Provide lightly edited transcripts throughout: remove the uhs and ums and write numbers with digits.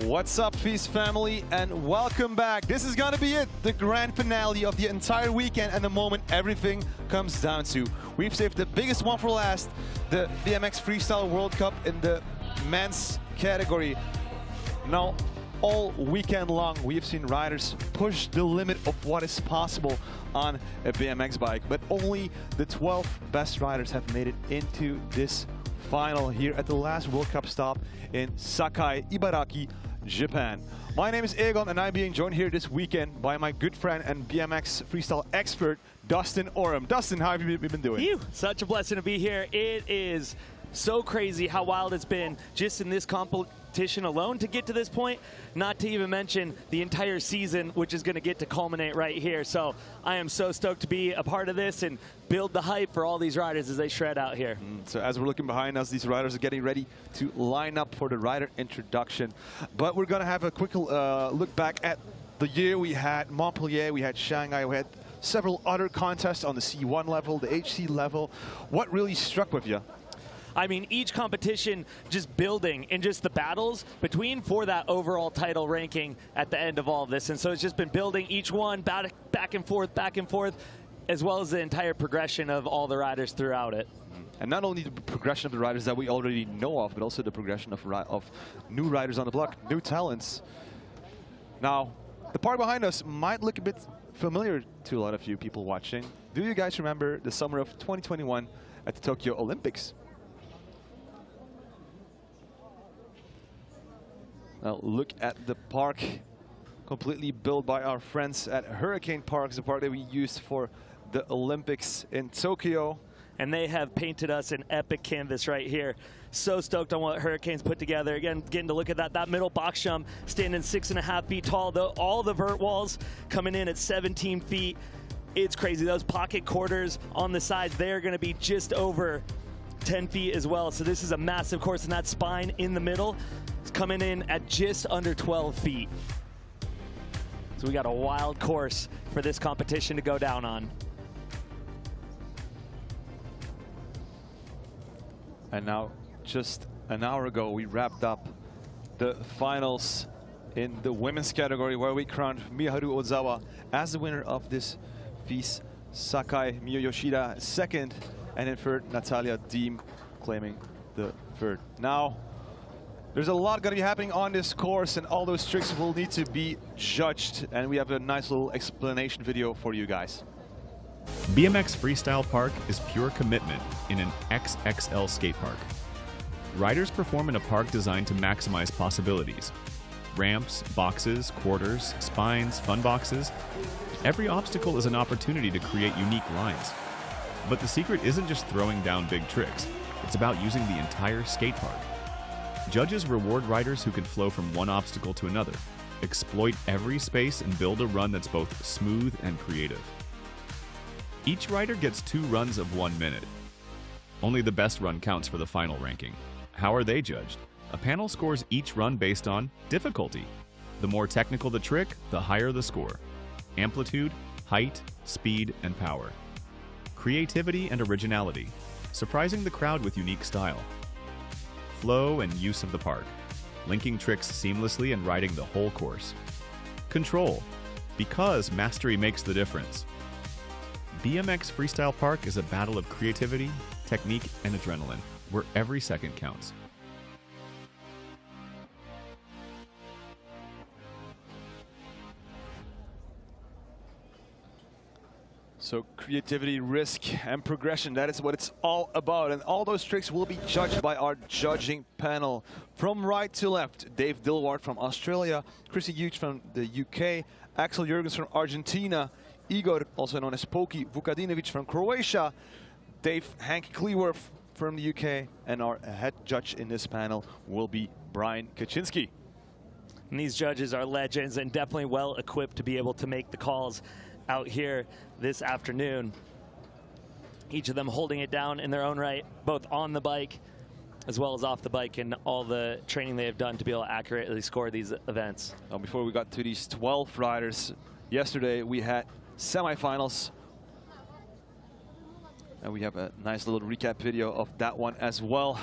What's up, FISE family, and welcome back. This is gonna be it, the grand finale of the entire weekend and the moment everything comes down to. We've saved the biggest one for last, the BMX Freestyle World Cup in the men's category. Now, all weekend long, we have seen riders push the limit of what is possible on a BMX bike, but only the 12 best riders have made it into this final here at the last World Cup stop in Sakai, Ibaraki, Japan. My name is Egon, and I'm being joined here this weekend by my good friend and BMX freestyle expert, Dustin Oram. Dustin, how have you been doing? Such a blessing to be here. It is so crazy how wild it's been just in this competition alone to get to this point, not to even mention the entire season, which is going to get to culminate right here. So I am so stoked to be a part of this and build the hype for all these riders as they shred out here. So as we're looking behind us, these riders are getting ready to line up for the rider introduction. But we're going to have a quick look back at the year. We had Montpellier, we had Shanghai, we had several other contests on the C1 level, the HC level. What really struck with you? I mean, each competition just building and just the battles between for that overall title ranking at the end of all of this. And so it's just been building each one back and forth, as well as the entire progression of all the riders throughout it. And not only the progression of the riders that we already know of, but also the progression of new riders on the block, new talents. Now, the park behind us might look a bit familiar to a lot of you people watching. Do you guys remember the summer of 2021 at the Tokyo Olympics? Now look at the park, completely built by our friends at Hurricane Park, the park that we used for the Olympics in Tokyo. And they have painted us an epic canvas right here. So stoked on what Hurricane's put together. Again, getting to look at that middle box jump, standing 6.5 feet tall. All the vert walls coming in at 17 feet. It's crazy. Those pocket quarters on the sides, they're going to be just over 10 feet as well. So this is a massive course, and that spine in the middle is coming in at just under 12 feet. So we got a wild course for this competition to go down on. And now, just an hour ago, we wrapped up the finals in the women's category, where we crowned Miharu Ozawa as the winner of this FISE. Sakai Miyo Yoshida second, and in third, Natalia Deem claiming the third. Now, there's a lot going to be happening on this course, and all those tricks will need to be judged, and we have a nice little explanation video for you guys. BMX Freestyle Park is pure commitment in an XXL skate park. Riders perform in a park designed to maximize possibilities. Ramps, boxes, quarters, spines, fun boxes. Every obstacle is an opportunity to create unique lines. But the secret isn't just throwing down big tricks. It's about using the entire skate park. Judges reward riders who can flow from one obstacle to another, exploit every space, and build a run that's both smooth and creative. Each rider gets 2 runs of 1 minute. Only the best run counts for the final ranking. How are they judged? A panel scores each run based on difficulty. The more technical the trick, the higher the score. Amplitude, height, speed, and power. Creativity and originality, surprising the crowd with unique style. Flow and use of the park, linking tricks seamlessly and riding the whole course. Control, because mastery makes the difference. BMX Freestyle Park is a battle of creativity, technique, and adrenaline, where every second counts. So creativity, risk, and progression, that is what it's all about. And all those tricks will be judged by our judging panel. From right to left, Dave Dilwart from Australia, Chrissy Hughes from the UK, Axel Jurgens from Argentina, Igor, also known as Poki Vukadinovic from Croatia, Hank Cleworth from the UK, and our head judge in this panel will be Brian Kaczynski. And these judges are legends and definitely well equipped to be able to make the calls out here this afternoon. Each of them holding it down in their own right, both on the bike as well as off the bike, and all the training they have done to be able to accurately score these events. Now, before we got to these 12 riders, yesterday we had semifinals. And we have a nice little recap video of that one as well.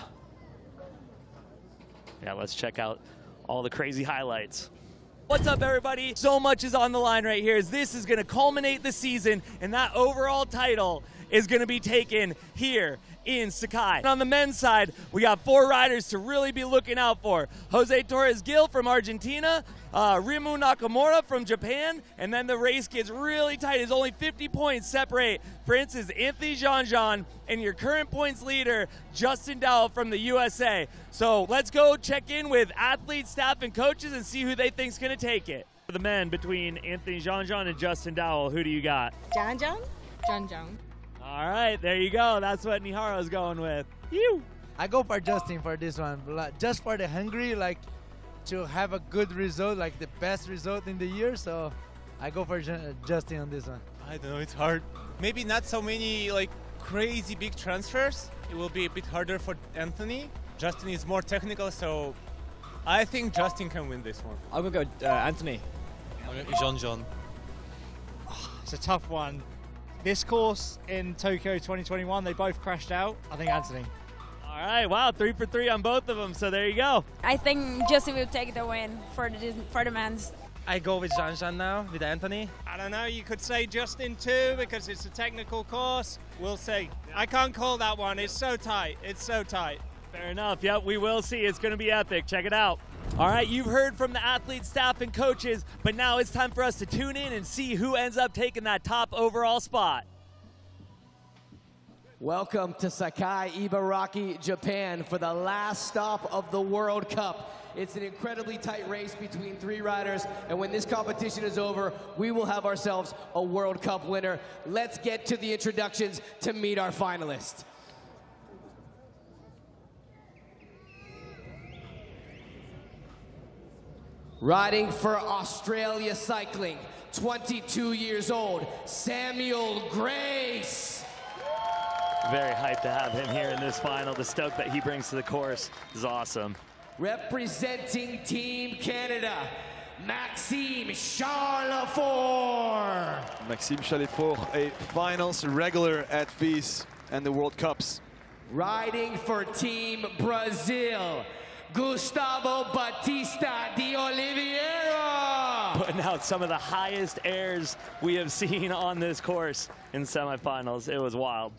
Yeah, let's check out all the crazy highlights. What's up, everybody? So much is on the line right here, as this is going to culminate the season, and that overall title is going to be taken here in Sakai. And on the men's side, we got 4 riders to really be looking out for. Jose Torres Gil from Argentina, Rimu Nakamura from Japan, and then the race gets really tight. It's only 50 points separate. For instance, Anthony Jeanja and your current points leader, Justin Dowell from the USA. So let's go check in with athletes, staff, and coaches and see who they think is going to take it. For the men, between Anthony Jeanja and Justin Dowell, who do you got? Jeanja? Jeanja. All right, there you go. That's what Niharo's going with. You. I go for Justin for this one, just for the hungry, like to have a good result, like the best result in the year. So I go for Justin on this one. I don't know, it's hard. Maybe not so many like crazy big transfers. It will be a bit harder for Anthony. Justin is more technical, so I think Justin can win this one. I'm gonna go Anthony. Jeanja. It's a tough one. This course in Tokyo 2021, they both crashed out. I think Anthony. All right, wow, 3 for 3 on both of them, so there you go. I think Justin will take the win for the men's. I go with Jeanja now, with Anthony. I don't know, you could say Justin too, because it's a technical course. We'll see. I can't call that one, it's so tight, it's so tight. Fair enough, yep, we will see. It's gonna be epic, check it out. All right, you've heard from the athletes, staff, and coaches, but now it's time for us to tune in and see who ends up taking that top overall spot. Welcome to Sakai, Ibaraki, Japan for the last stop of the World Cup. It's an incredibly tight race between 3 riders, and when this competition is over, we will have ourselves a World Cup winner. Let's get to the introductions to meet our finalists. Riding for Australia Cycling, 22 years old, Samuel Grace. Very hyped to have him here in this final. The stoke that he brings to the course is awesome. Representing Team Canada, Maxime Charlefort. Maxime Charlefort, a finals regular at FISE and the World Cups. Riding for Team Brazil, Gustavo Batista de Oliveira. Putting out some of the highest airs we have seen on this course in semifinals. It was wild.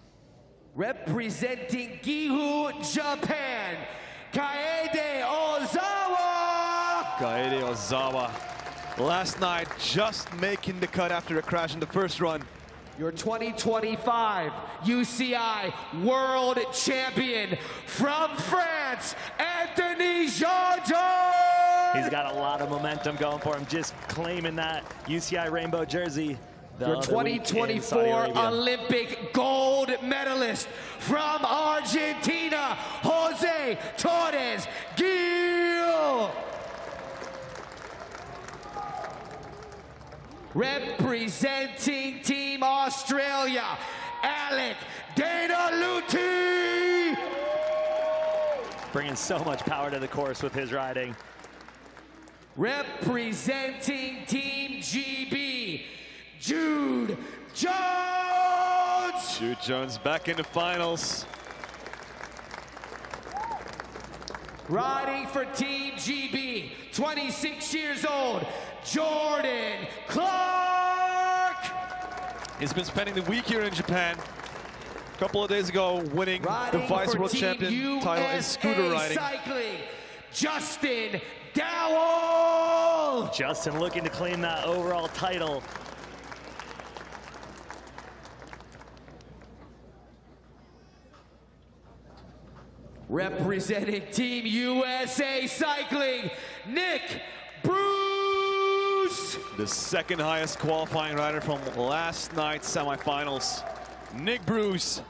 Representing Gifu, Japan, Kaede Ozawa. Kaede Ozawa, last night just making the cut after a crash in the first run. Your 2025 UCI World Champion from France, Anthony Jeanja. He's got a lot of momentum going for him, just claiming that UCI rainbow jersey. Your 2024 Olympic gold medalist from Argentina, Jose Torres Gil. Representing Team Australia, Alec Danaluti. Bringing so much power to the course with his riding. Representing Team GB, Jude Jones. Jude Jones back in the finals. Riding for Team GB, 26 years old, Jordan Clark. He's been spending the week here in Japan. A couple of days ago, winning the FISE World Champion title in scooter riding. Cycling, Justin Dowell. Justin looking to claim that overall title. Representing Team USA Cycling, Nick Bruce. The second highest qualifying rider from last night's semifinals, Nick Bruce.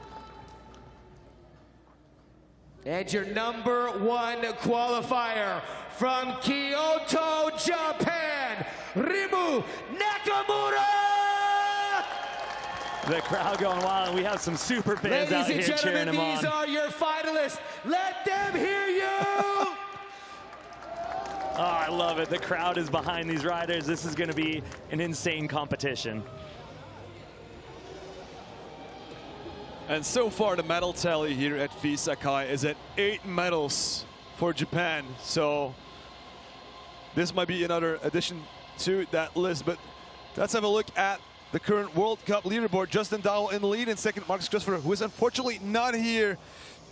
And your #1 qualifier from Kyoto, Japan, Rimu Nakamura! The crowd going wild, and we have some super fans out here cheering him on. Ladies and gentlemen, these are your finalists. Let them hear you! Oh, I love it. The crowd is behind these riders. This is going to be an insane competition. And so far, the medal tally here at FISE Sakai is at 8 medals for Japan. So this might be another addition to that list. But let's have a look at the current World Cup leaderboard. Justin Dowell in the lead. In second, Marcus Christopher, who is unfortunately not here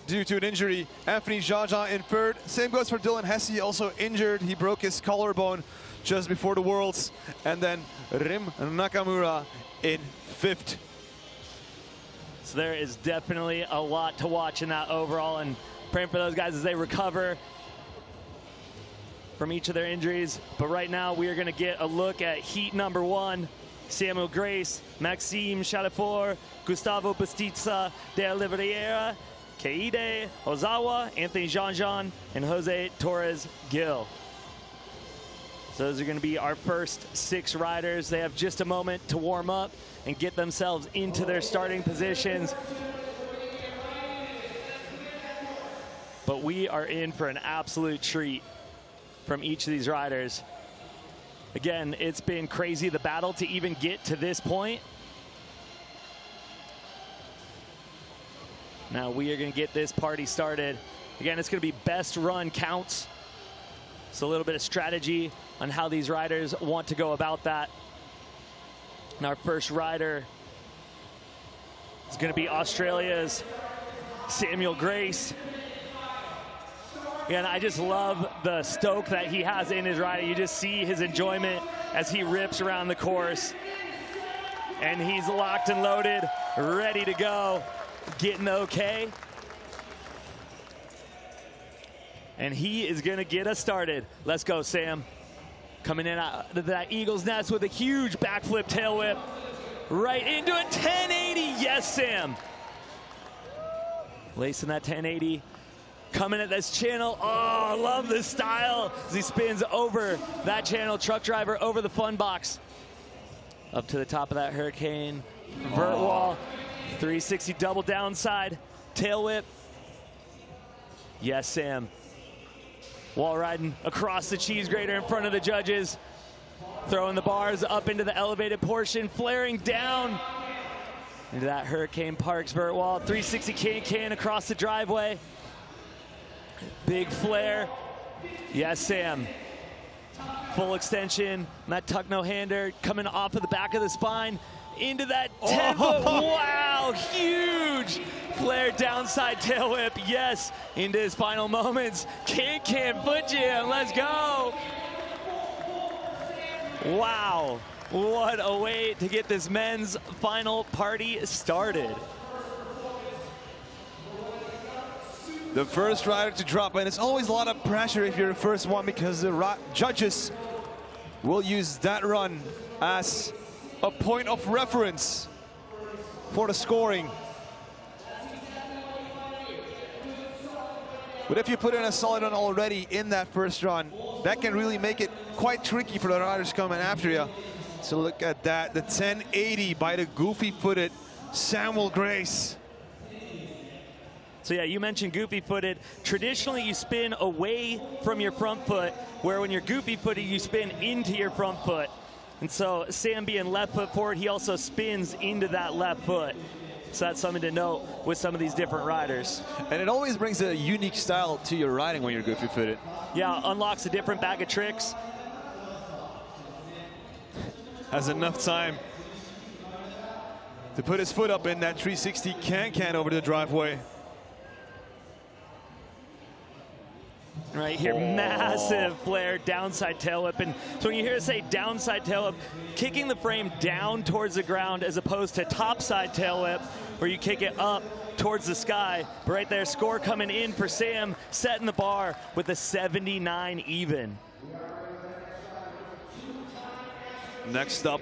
due to an injury. Anthony Jeanja in third. Same goes for Dylan Hesse, also injured. He broke his collarbone just before the Worlds. And then Rim Nakamura in fifth. So there is definitely a lot to watch in that overall, and praying for those guys as they recover from each of their injuries. But right now we are going to get a look at heat #1. Samuel Grace, Maxime Chalifort, Gustavo Bastitza de Oliveira, Keide Ozawa, Anthony Jeanja, and Jose Torres Gil. So those are going to be our first 6 riders. They have just a moment to warm up and get themselves into their starting positions. But we are in for an absolute treat from each of these riders. Again, it's been crazy, the battle to even get to this point. Now we are going to get this party started. Again, it's going to be best run counts. So a little bit of strategy on how these riders want to go about that. And our first rider is going to be Australia's Samuel Grace. And I just love the stoke that he has in his riding. You just see his enjoyment as he rips around the course. And he's locked and loaded, ready to go, getting okay. And he is going to get us started. Let's go, Sam. Coming in out of that Eagle's Nest with a huge backflip tail whip. Right into a 1080. Yes, Sam. Lacing that 1080. Coming at this channel. Oh, I love this style. As he spins over that channel. Truck driver over the fun box. Up to the top of that Hurricane. Vert wall. 360 double downside. Tail whip. Yes, Sam. Wall riding across the cheese grater in front of the judges. Throwing the bars up into the elevated portion, flaring down into that Hurricane Parks vert wall. 360 can across the driveway. Big flare. Yes, Sam. Full extension. That tuck no-hander coming off of the back of the spine into that 10-foot. Wow, huge flare downside tail whip. Yes, into his final moments. Can foot jam. Let's go. Wow, what a way to get this men's final party started. The first rider to drop, and it's always a lot of pressure if you're the first one because the judges will use that run as a point of reference for the scoring. But if you put in a solid run already in that first run, that can really make it quite tricky for the riders coming after you. So look at that, the 1080 by the goofy-footed Samuel Grace. So yeah, you mentioned goofy-footed. Traditionally, you spin away from your front foot, where when you're goofy-footed, you spin into your front foot. And so Sam being left foot forward, he also spins into that left foot. So that's something to note with some of these different riders. And it always brings a unique style to your riding when you're goofy-footed. Yeah, unlocks a different bag of tricks. Has enough time to put his foot up in that 360 can over the driveway. Right here, massive flare, downside tail whip. And so when you hear it say downside tail whip, kicking the frame down towards the ground as opposed to topside tail whip, where you kick it up towards the sky. But right there, score coming in for Sam, setting the bar with a 79 even. Next up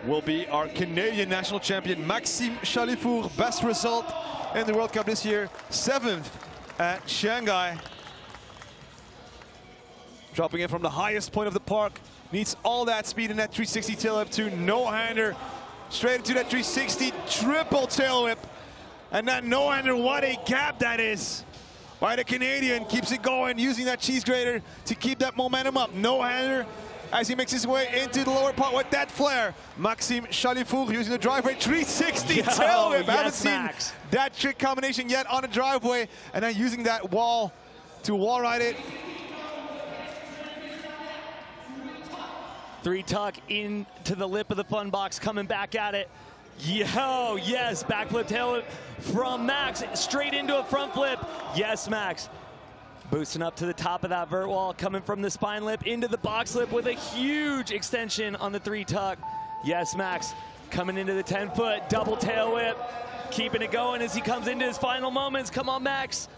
will be our Canadian national champion, Maxime Chalifort. Best result in the World Cup this year, 7th at Shanghai. Dropping in from the highest point of the park. Needs all that speed in that 360 tail whip to no-hander. Straight into that 360 triple tail whip. And that no-hander, what a gap that is by the Canadian. Keeps it going, using that cheese grater to keep that momentum up. No-hander as he makes his way into the lower part with that flare. Maxime Chalifour using the driveway 360 tail whip. Yes, Haven't seen Max. that trick combination yet on a driveway. And then using that wall to wall ride it. 3-tuck into the lip of the fun box, coming back at it. Yo, yes, backflip tail whip from Max, straight into a front flip. Yes, Max. Boosting up to the top of that vert wall, coming from the spine lip into the box lip with a huge extension on the 3-tuck. Yes, Max, coming into the 10-foot double tail whip, keeping it going as he comes into his final moments. Come on, Max.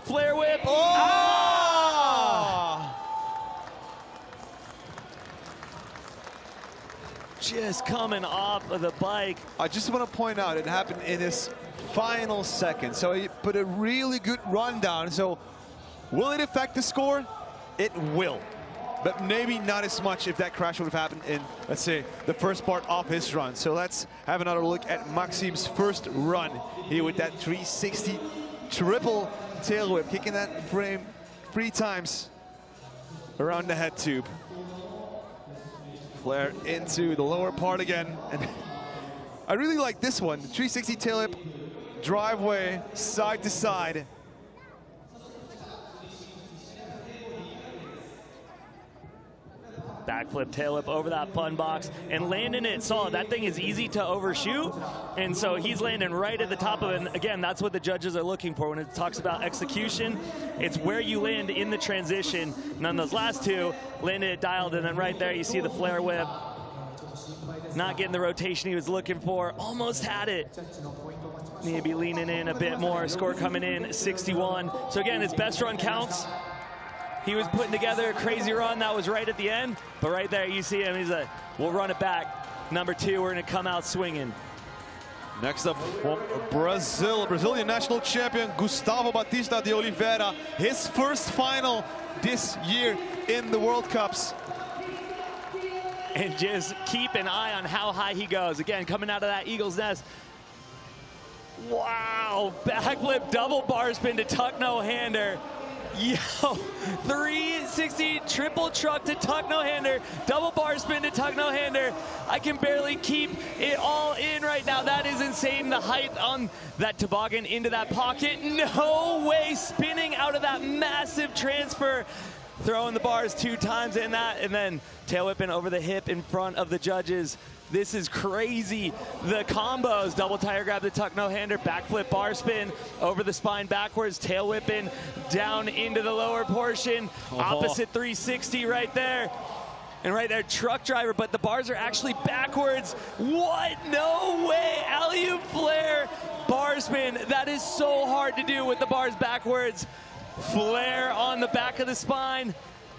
Flare whip. Oh! Just coming off of the bike. I just want to point out it happened in his final second. So he put a really good run down. So will it affect the score? It will. But maybe not as much if that crash would have happened in, let's say, the first part of his run. So let's have another look at Maxime's first run here with that 360 triple tail whip, kicking that frame 3 times around the head tube. Flare into the lower part again. And I really like this one. 360 tail whip, driveway, side to side. Backflip tail whip over that fun box and landing it solid. That thing is easy to overshoot, and so he's landing right at the top of it. And again, that's what the judges are looking for when it talks about execution. It's where you land in the transition. And on those last 2, landed it dialed, and then right there you see the flare whip. Not getting the rotation he was looking for. Almost had it. Need to be leaning in a bit more. Score coming in 61. So again, his best run counts. He was putting together a crazy run that was right at the end, but right there you see him. He's like, we'll run it back. Number 2, we're gonna come out swinging. Next up from Brazil, Brazilian national champion Gustavo Batista de Oliveira. His first final this year in the World Cups. And just keep an eye on how high he goes. Again, coming out of that Eagle's Nest. Wow, backflip double bar spin to tuck no-hander. Yo, 360 triple truck to tuck no-hander, double bar spin to tuck no-hander. I can barely keep it all in right now. That is insane. The height on that toboggan into that pocket. No way, spinning out of that massive transfer. Throwing the bars 2 times in that, and then tail whipping over the hip in front of the judges. This is crazy. The combos, double tire grab the tuck no-hander, backflip bar spin, over the spine backwards, tail whipping down into the lower portion. Opposite 360 right there. And right there, truck driver, but the bars are actually backwards. What? No way. Alley-oop flare, bar spin. That is so hard to do with the bars backwards. Flare on the back of the spine.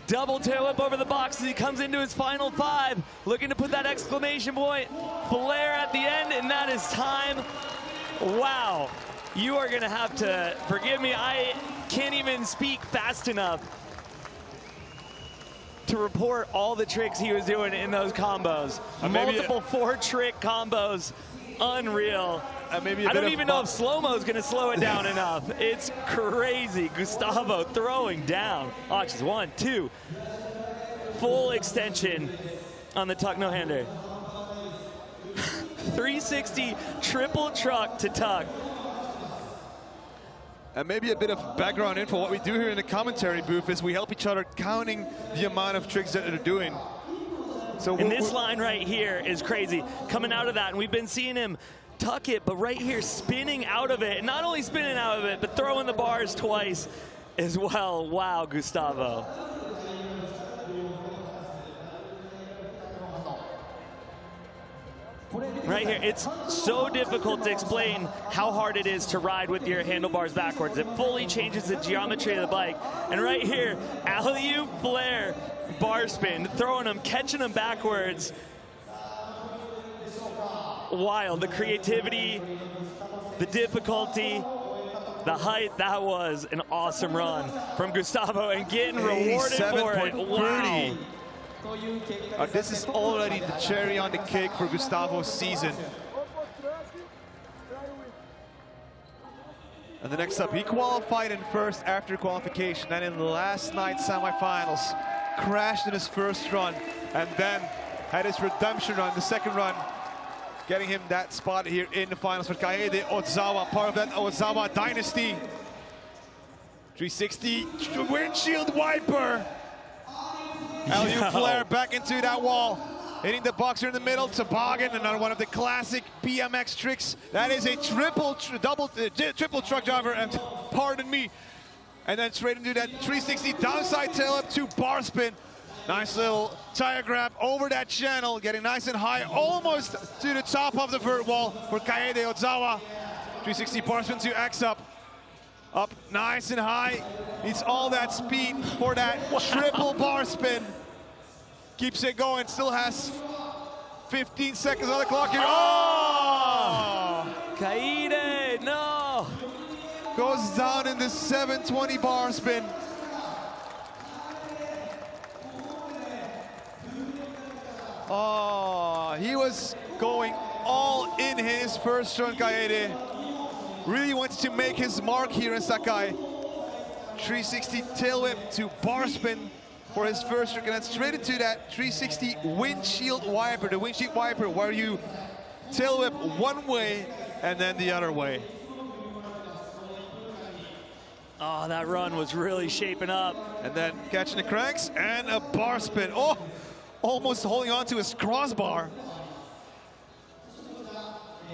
Double tail whip over the box as he comes into his final 5. Looking to put that exclamation point. Flare at the end, and that is time. Wow. You are going to have to forgive me. I can't even speak fast enough to report all the tricks he was doing in those combos. Multiple 4-trick combos. Unreal. I don't even know if slow-mo is going to slow it down enough. It's crazy. Gustavo throwing down. Watches 1, 2. Full extension on the tuck no-hander. 360 triple truck to tuck. And maybe a bit of background info. What we do here in the commentary booth is we help each other counting the amount of tricks that they're doing. So and this line right here is crazy. Coming out of that, and we've been seeing him tuck it, but right here spinning out of it. And not only spinning out of it, but throwing the bars twice as well. Wow, Gustavo. Right here, it's so difficult to explain how hard it is to ride with your handlebars backwards. It fully changes the geometry of the bike. And right here, alley-oop flare, bar spin, throwing them, catching them backwards. Wild, the creativity, the difficulty. the height, that was an awesome run from Gustavo and getting rewarded for it. Wow. This is already the cherry on the cake for Gustavo's season. And the next up, he qualified in first after qualification, and in the last night's semifinals, crashed in his first run, and then had his redemption run, the second run, getting him that spot here in the finals for Kaede Ozawa, part of that Ozawa dynasty. 360 windshield wiper. LU flare back into that wall. Hitting the boxer in the middle, toboggan, another one of the classic BMX tricks. That is a triple truck driver, and pardon me. And then straight into that 360 downside tail up to bar spin. Nice little tire grab over that channel, getting nice and high, almost to the top of the vert wall for Kaede Ozawa. 360 bar spin to X up. Up nice and high. Needs all that speed for that triple bar spin. Keeps it going, still has 15 seconds on the clock here. Oh! Kaede, no! Goes down in the 720 bar spin. Oh, he was going all in his first run, Kaede. Really wanted to make his mark here in Sakai. 360 tail whip to bar spin for his first trick, and then straight into that 360 windshield wiper, the windshield wiper where you tail whip one way and then the other way. Oh, that run was really shaping up. And then catching the cranks and a bar spin. Oh, almost holding on to his crossbar.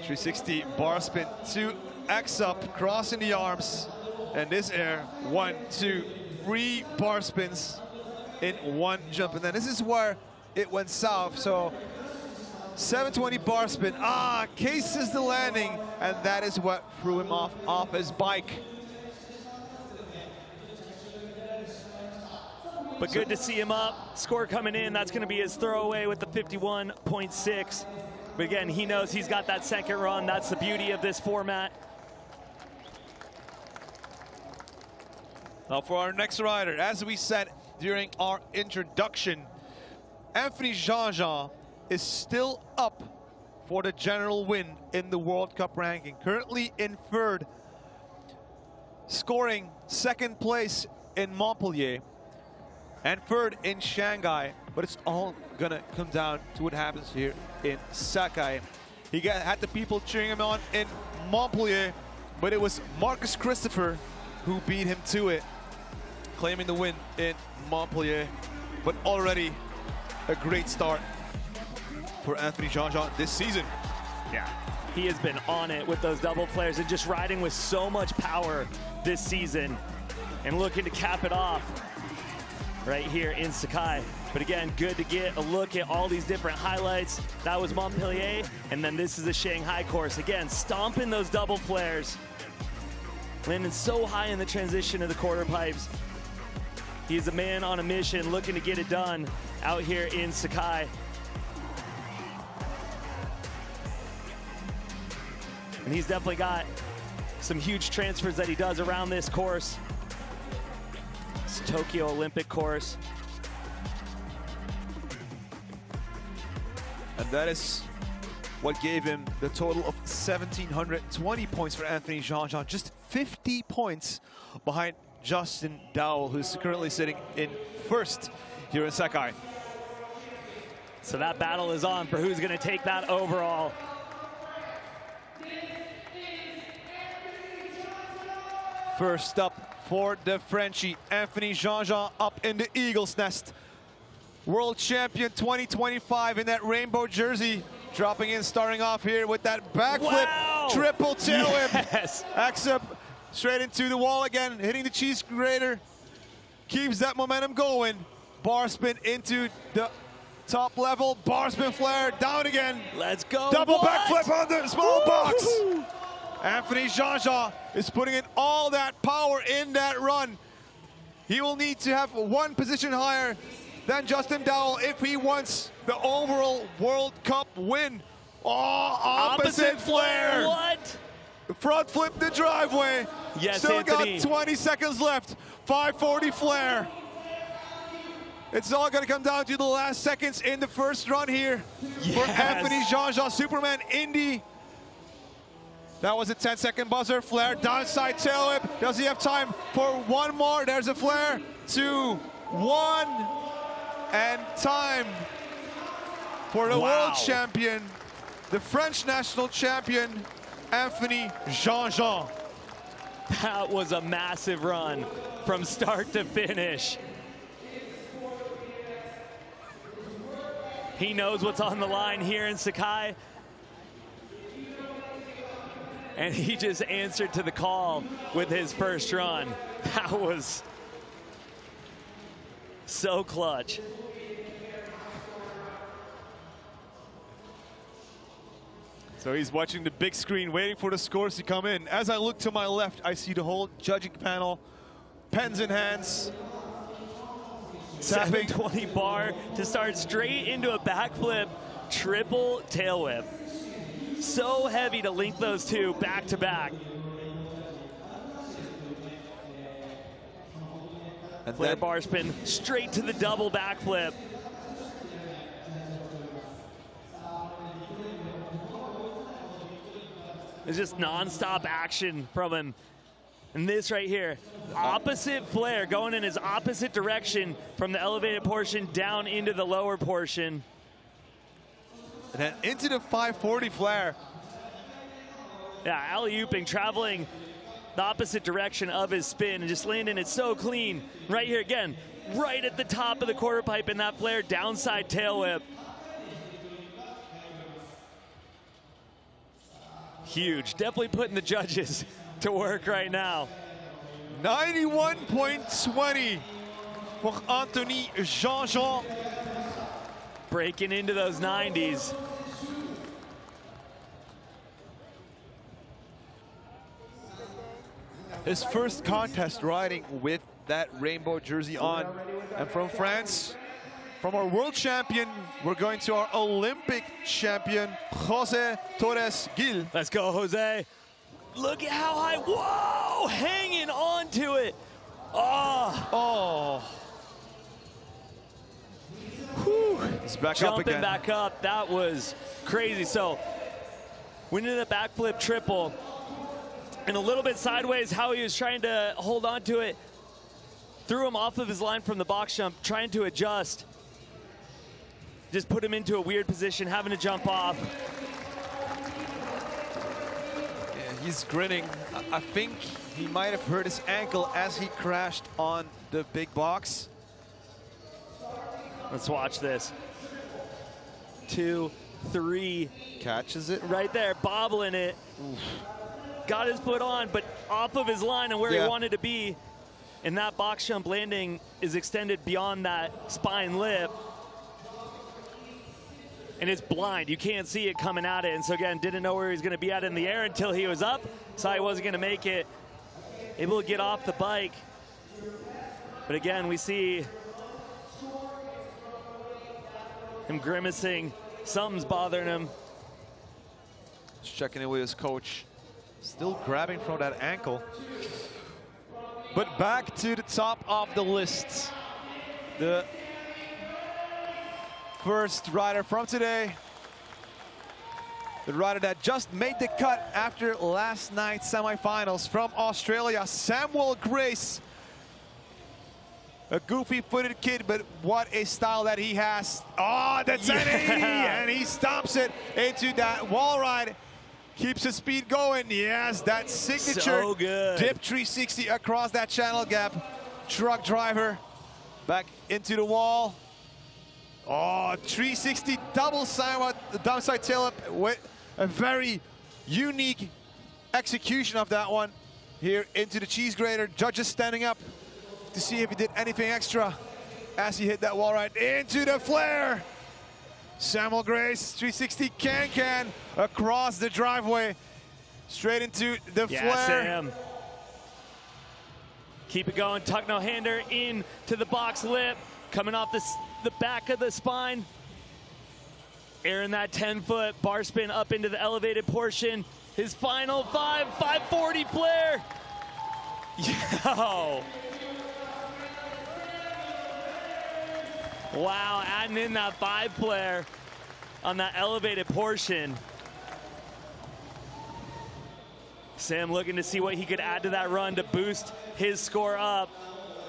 360 bar spin to X up, crossing the arms. And this air, 1, 2, 3 bar spins in one jump. And then this is where it went south. So 720 bar spin, cases the landing, and that is what threw him off his bike. But good to see him up. Score coming in, that's gonna be his throwaway with the 51.6. But again, he knows he's got that second run. That's the beauty of this format. Now for our next rider, as we said during our introduction, Anthony Jeanja is still up for the general win in the World Cup ranking. Currently in third, scoring second place in Montpellier and third in Shanghai, but it's all gonna come down to what happens here in Sakai. He had the people cheering him on in Montpellier, but it was Marcus Christopher who beat him to it, claiming the win in Montpellier. But already a great start for Anthony Jeanja this season. Yeah, he has been on it with those double flares and just riding with so much power this season and looking to cap it off right here in Sakai. But again, good to get a look at all these different highlights. That was Montpellier, and then this is the Shanghai course. Again, stomping those double flares, landing so high in the transition of the quarter pipes. He's a man on a mission looking to get it done out here in Sakai. And he's definitely got some huge transfers that he does around this course. It's Tokyo Olympic course. And that is what gave him the total of 1,720 points for Anthony Jeanja. Just 50 points behind Justin Dowell, who's currently sitting in first here in Sakai. So that battle is on for who's gonna take that overall. First up for the Frenchie, Anthony Jeanja up in the Eagle's Nest. World champion 2025 in that rainbow jersey. Dropping in, starting off here with that backflip, triple tail whip. Yes. X up, straight into the wall again, hitting the cheese grater. Keeps that momentum going. Bar spin into the top level, bar spin flare, down again. Let's go. Double backflip on the small box. Anthony Jeanja is putting in all that power in that run. He will need to have one position higher than Justin Dowell if he wants the overall World Cup win. Oh, opposite flare. What? Front flip the driveway. Yes, Still Anthony. got 20 seconds left. 540 flare. It's all going to come down to the last seconds in the first run here for Anthony Jeanja, Superman Indy. That was a 10-second buzzer. Flare, downside tail whip. Does he have time for one more? There's a flare. 2, 1, and time for the world champion, the French national champion, Anthony Jeanja. That was a massive run from start to finish. He knows what's on the line here in Sakai. And he just answered to the call with his first run. That was so clutch. So he's watching the big screen, waiting for the scores to come in. As I look to my left, I see the whole judging panel, pens in hands. 720 bar to start straight into a backflip, triple tail whip. So heavy to link those two back to back. And Flare bar spin straight to the double backflip. It's just non-stop action from him. And this right here, opposite flare going in his opposite direction from the elevated portion down into the lower portion. And then into the 540 flare. Yeah, alley-ooping, traveling the opposite direction of his spin and just landing it so clean. Right here again, right at the top of the quarter pipe in that flare, downside tail whip. Huge, definitely putting the judges to work right now. 91.20 for Anthony Jeanja. Breaking into those 90s. His first contest riding with that rainbow jersey on. And from France, from our world champion, we're going to our Olympic champion, Jeanja Torres Gil. Let's go, Jose. Look at how high, whoa, hanging on to it. Oh. Whew. It's back Jumping up again. back up, that was crazy. So, went into the backflip triple, and a little bit sideways how he was trying to hold on to it. Threw him off of his line from the box jump, trying to adjust. Just put him into a weird position, having to jump off. Yeah, he's grinning. I think he might have hurt his ankle as he crashed on the big box. Let's watch this. 2, 3. Catches it. Right there, bobbling it. Oof. Got his foot on, but off of his line and where he wanted to be. And that box jump landing is extended beyond that spine lip. And it's blind. You can't see it coming at it. And so again, didn't know where he was going to be at in the air until he was up. Saw he wasn't going to make it. Able to get off the bike. But again, we see him grimacing. Something's bothering him. Just checking in with his coach. Still grabbing from that ankle. But back to the top of the list. The first rider from today. The rider that just made the cut after last night's semifinals from Australia, Samuel Grace. A goofy-footed kid, but what a style that he has. Oh, that's an 80, and he stomps it into that wall ride. Keeps his speed going. Yes, that signature so good. dip 360 across that channel gap. Truck driver back into the wall. Oh, 360 double downside tail up with a very unique execution of that one. Here into the cheese grater. Judges standing up to see if he did anything extra as he hit that wall ride into the flare. Samuel Grace, 360 can across the driveway, straight into the flare. Sam. Keep it going, tuck no hander in to the box lip, coming off the back of the spine. Airing that 10-foot bar spin up into the elevated portion. His final 540 flare. Yo. Wow, adding in that 5 flare on that elevated portion. Sam looking to see what he could add to that run to boost his score up.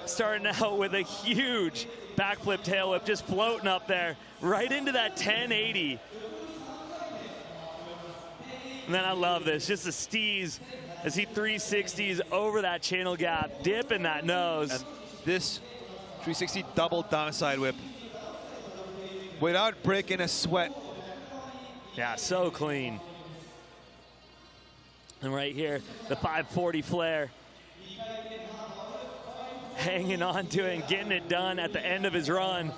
Starting out with a huge backflip tail whip, just floating up there, right into that 1080. And then I love this, just a steez as he 360s over that channel gap, dipping that nose. And this 360 double downside whip without breaking a sweat. Yeah, so clean. And right here, the 540 flare. Hanging on to it and getting it done at the end of his run.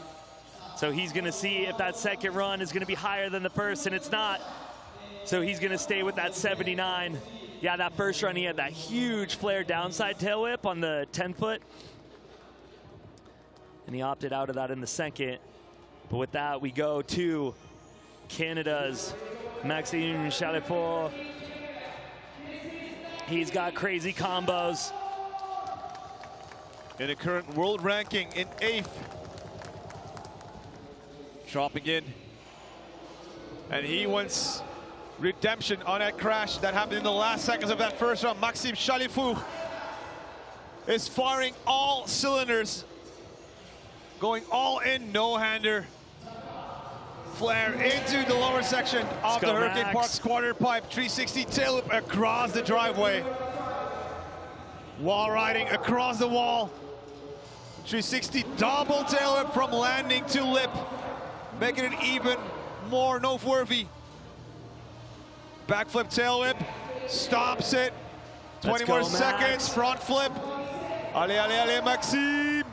So he's gonna see if that second run is gonna be higher than the first, and it's not. So he's gonna stay with that 79. Yeah, that first run, he had that huge flare downside tail whip on the 10-foot. And he opted out of that in the second. But with that, we go to Canada's Maxime Chalifort. He's got crazy combos. In the current world ranking in 8th. Dropping in. And he wants redemption on that crash that happened in the last seconds of that first round. Maxime Chalifort is firing all cylinders. Going all in, no-hander. Flare into the lower section of the Hurricane Park's quarter pipe. 360 tail whip across the driveway. Wall riding across the wall. 360 double tail whip from landing to lip, making it even more noteworthy. Backflip tail whip, stops it. 20 more seconds, front flip. Allez, allez, allez, Maxime.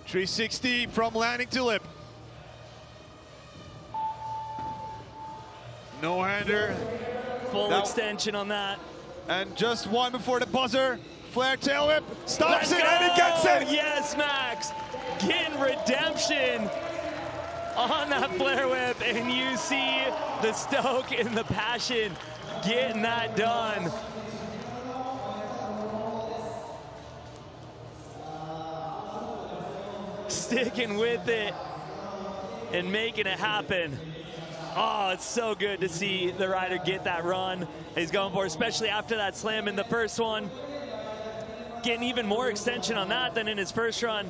360 from landing to lip. No-hander. Full extension on that. And just one before the buzzer. Flare tail whip, stops it, and he gets it! Yes, Max, getting redemption on that flare whip, and you see the stoke and the passion getting that done. Sticking with it and making it happen. Oh, it's so good to see the rider get that run he's going for, especially after that slam in the first one. Getting even more extension on that than in his first run.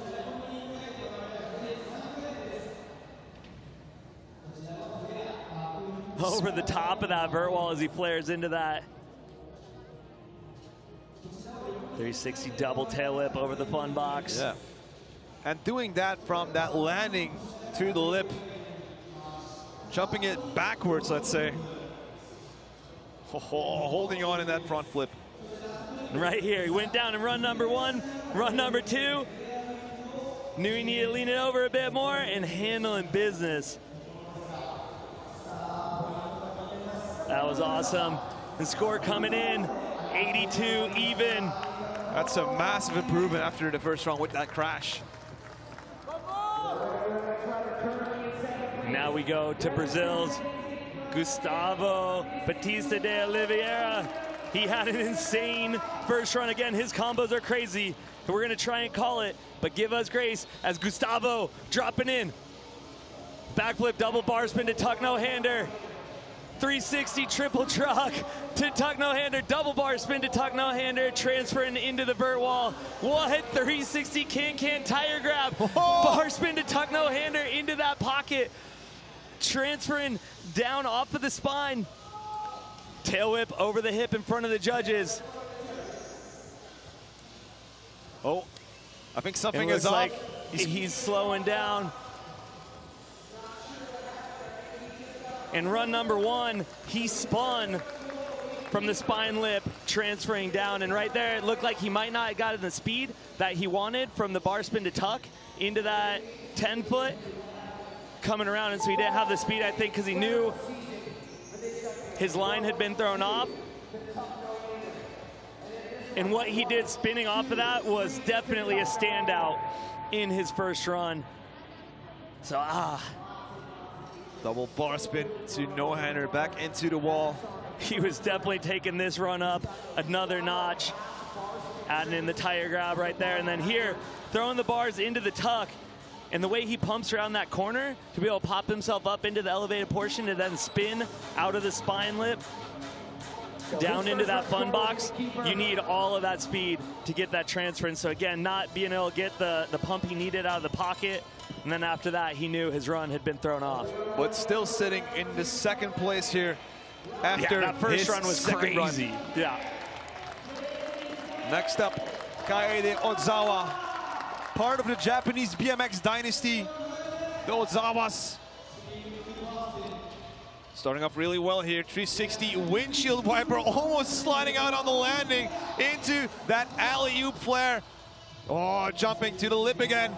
Over the top of that vert wall as he flares into that. 360 double tail whip over the fun box. Yeah. And doing that from that landing to the lip. Jumping it backwards, let's say. Holding on in that front flip. Right here, he went down in run number 1, run number 2. Knew he needed to lean it over a bit more and handling business. That was awesome. The score coming in, 82 even. That's a massive improvement after the first round with that crash. Now we go to Brazil's Gustavo Batista de Oliveira. He had an insane first run. Again, his combos are crazy. And we're gonna try and call it, but give us grace as Gustavo dropping in. Backflip double bar spin to tuck no-hander. 360 triple truck to tuck no-hander. Double bar spin to tuck no-hander. Transferring into the vert wall. What? 360 can tire grab. Bar spin to tuck no-hander into that pocket. Transferring down off of the spine. Tail whip over the hip in front of the judges. Oh, I think something is like off. He's slowing down. In run number 1, he spun from the spine lip, transferring down. And right there, it looked like he might not have gotten the speed that he wanted from the bar spin to tuck into that 10-foot. Coming around, and so he didn't have the speed, I think, because he knew his line had been thrown off. And what he did spinning off of that was definitely a standout in his first run. So, Double bar spin to no-hander back into the wall. He was definitely taking this run up another notch, adding in the tire grab right there, and then here, throwing the bars into the tuck, and the way he pumps around that corner to be able to pop himself up into the elevated portion and then spin out of the spine lip, down into that fun box. You need all of that speed to get that transference. So again, not being able to get the pump he needed out of the pocket, and then after that, he knew his run had been thrown off. But still sitting in the second place here after that first his run was second crazy. run. Yeah. Next up, Kaede Ozawa, part of the Japanese BMX dynasty, the Ozawas. Starting off really well here, 360 windshield wiper, almost sliding out on the landing into that alley-oop flare. Oh, jumping to the lip again.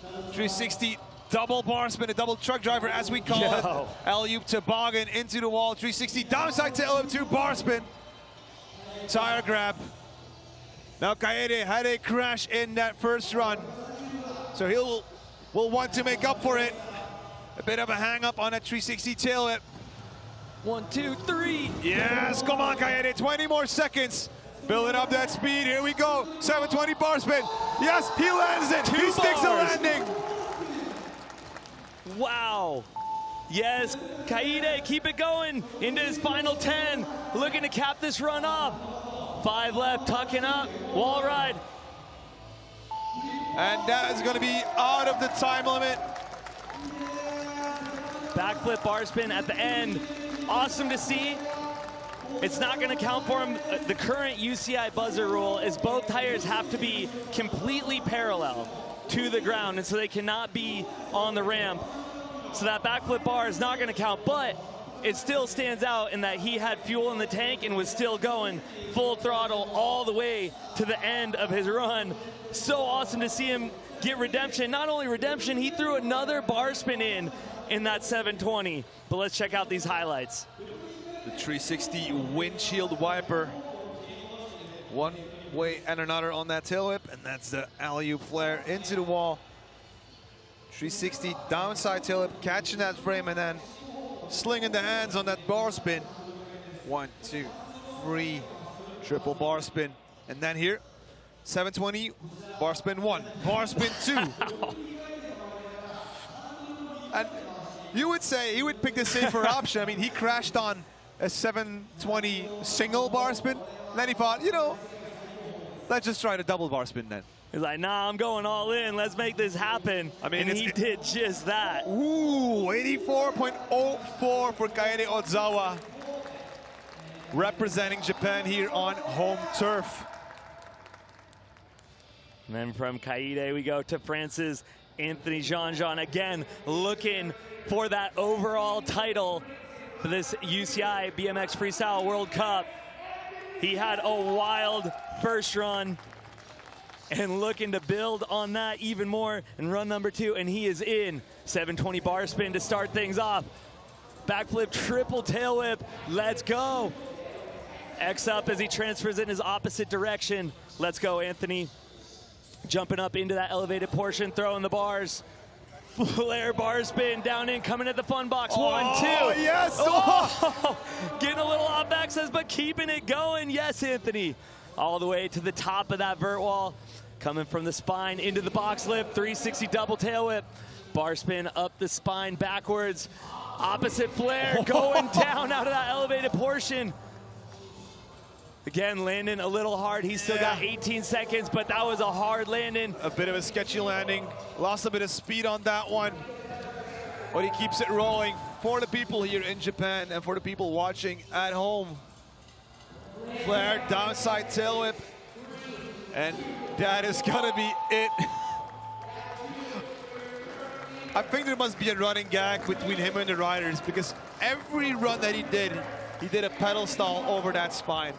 360 double bar spin, a double truck driver as we call it. Alley-oop toboggan into the wall, 360 downside tail up to bar spin. Tire grab. Now Kaede had a crash in that first run, so will want to make up for it. A bit of a hang up on that 360 tail whip. 1, 2, 3. Yes, come on Kaede, 20 more seconds. Building up that speed, here we go. 720 bar spin. Yes, he lands it. He sticks the landing. Wow. Yes, Kaede, keep it going into his final 10. Looking to cap this run off. 5 left, tucking up, wall ride. And that is going to be out of the time limit. Backflip bar spin at the end. Awesome to see. It's not going to count for him. The current UCI buzzer rule is both tires have to be completely parallel to the ground, and so they cannot be on the ramp. So that backflip bar is not going to count, but it still stands out in that he had fuel in the tank and was still going full throttle all the way to the end of his run. So awesome to see him get redemption. Not only redemption, he threw another bar spin in that 720. But let's check out these highlights. The 360 windshield wiper. One way and another on that tail whip, and that's the alley-oop flare into the wall. 360 downside tail whip, catching that frame and then slinging the hands on that bar spin. 1, 2, 3, triple bar spin. And then here, 720, bar spin 1, bar spin 2. And you would say he would pick the safer option. I mean, he crashed on a 720 single bar spin. Then he thought, you know, let's just try the double bar spin then. He's like, nah, I'm going all in. Let's make this happen. I mean, and he did just that. Ooh, 84.04 for Kaede Ozawa, representing Japan here on home turf. And then from Kaede, we go to France's Anthony Jeanja, again looking for that overall title for this UCI BMX Freestyle World Cup. He had a wild first run and looking to build on that even more in run number 2, and he is in. 720 bar spin to start things off. Backflip, triple tail whip, let's go. X up as he transfers in his opposite direction. Let's go, Anthony. Jumping up into that elevated portion, throwing the bars. Flare bar spin down in, coming at the fun box. 1, 2. Yes! Oh, getting a little off access, but keeping it going. Yes, Anthony. All the way to the top of that vert wall. Coming from the spine into the box lip. 360 double tail whip. Bar spin up the spine backwards. Opposite flare going down out of that elevated portion. Again, landing a little hard. He's still got 18 seconds, but that was a hard landing. A bit of a sketchy landing. Lost a bit of speed on that one. But he keeps it rolling for the people here in Japan and for the people watching at home. Flare, downside tail whip. And that is gonna be it. I think there must be a running gag between him and the riders, because every run that he did a pedal stall over that spine.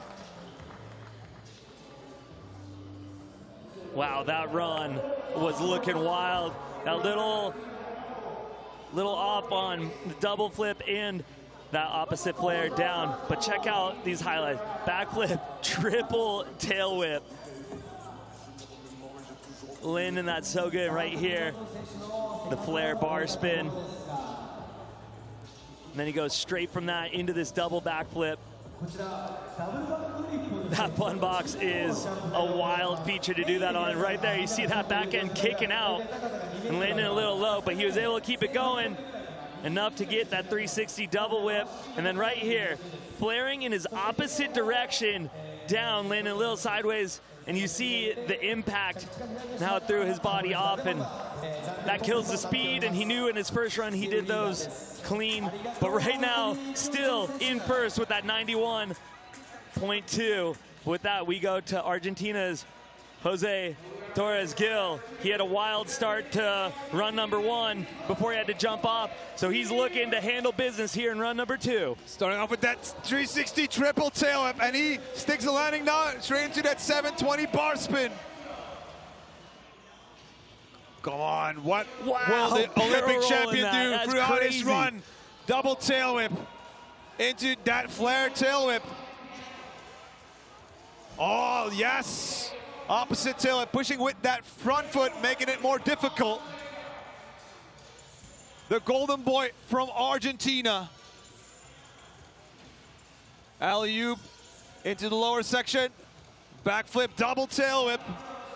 Wow, that run was looking wild. That little off on the double flip and that opposite flare down. But check out these highlights. Backflip, triple tail whip. Landing that so good right here. The flare bar spin. And then he goes straight from that into this double backflip. That fun box is a wild feature to do that on. And right there, you see that back end kicking out and landing a little low, but he was able to keep it going enough to get that 360 double whip. And then right here, flaring in his opposite direction down, landing a little sideways, and you see the impact now threw his body off, and that kills the speed, and he knew in his first run he did those clean. But right now, still in first with that 91.2. With that, we go to Argentina's Jeanja Torres Gil. He had a wild start to run number 1 before he had to jump off. So he's looking to handle business here in run number 2. Starting off with that 360 triple tail whip, and he sticks the landing now straight into that 720 bar spin. Come on, what will the Olympic champion do throughout his run? Double tail whip into that flare tail whip. Oh, yes. Opposite tail whip, pushing with that front foot, making it more difficult. The golden boy from Argentina. Alley-oop into the lower section. Backflip, double tail whip.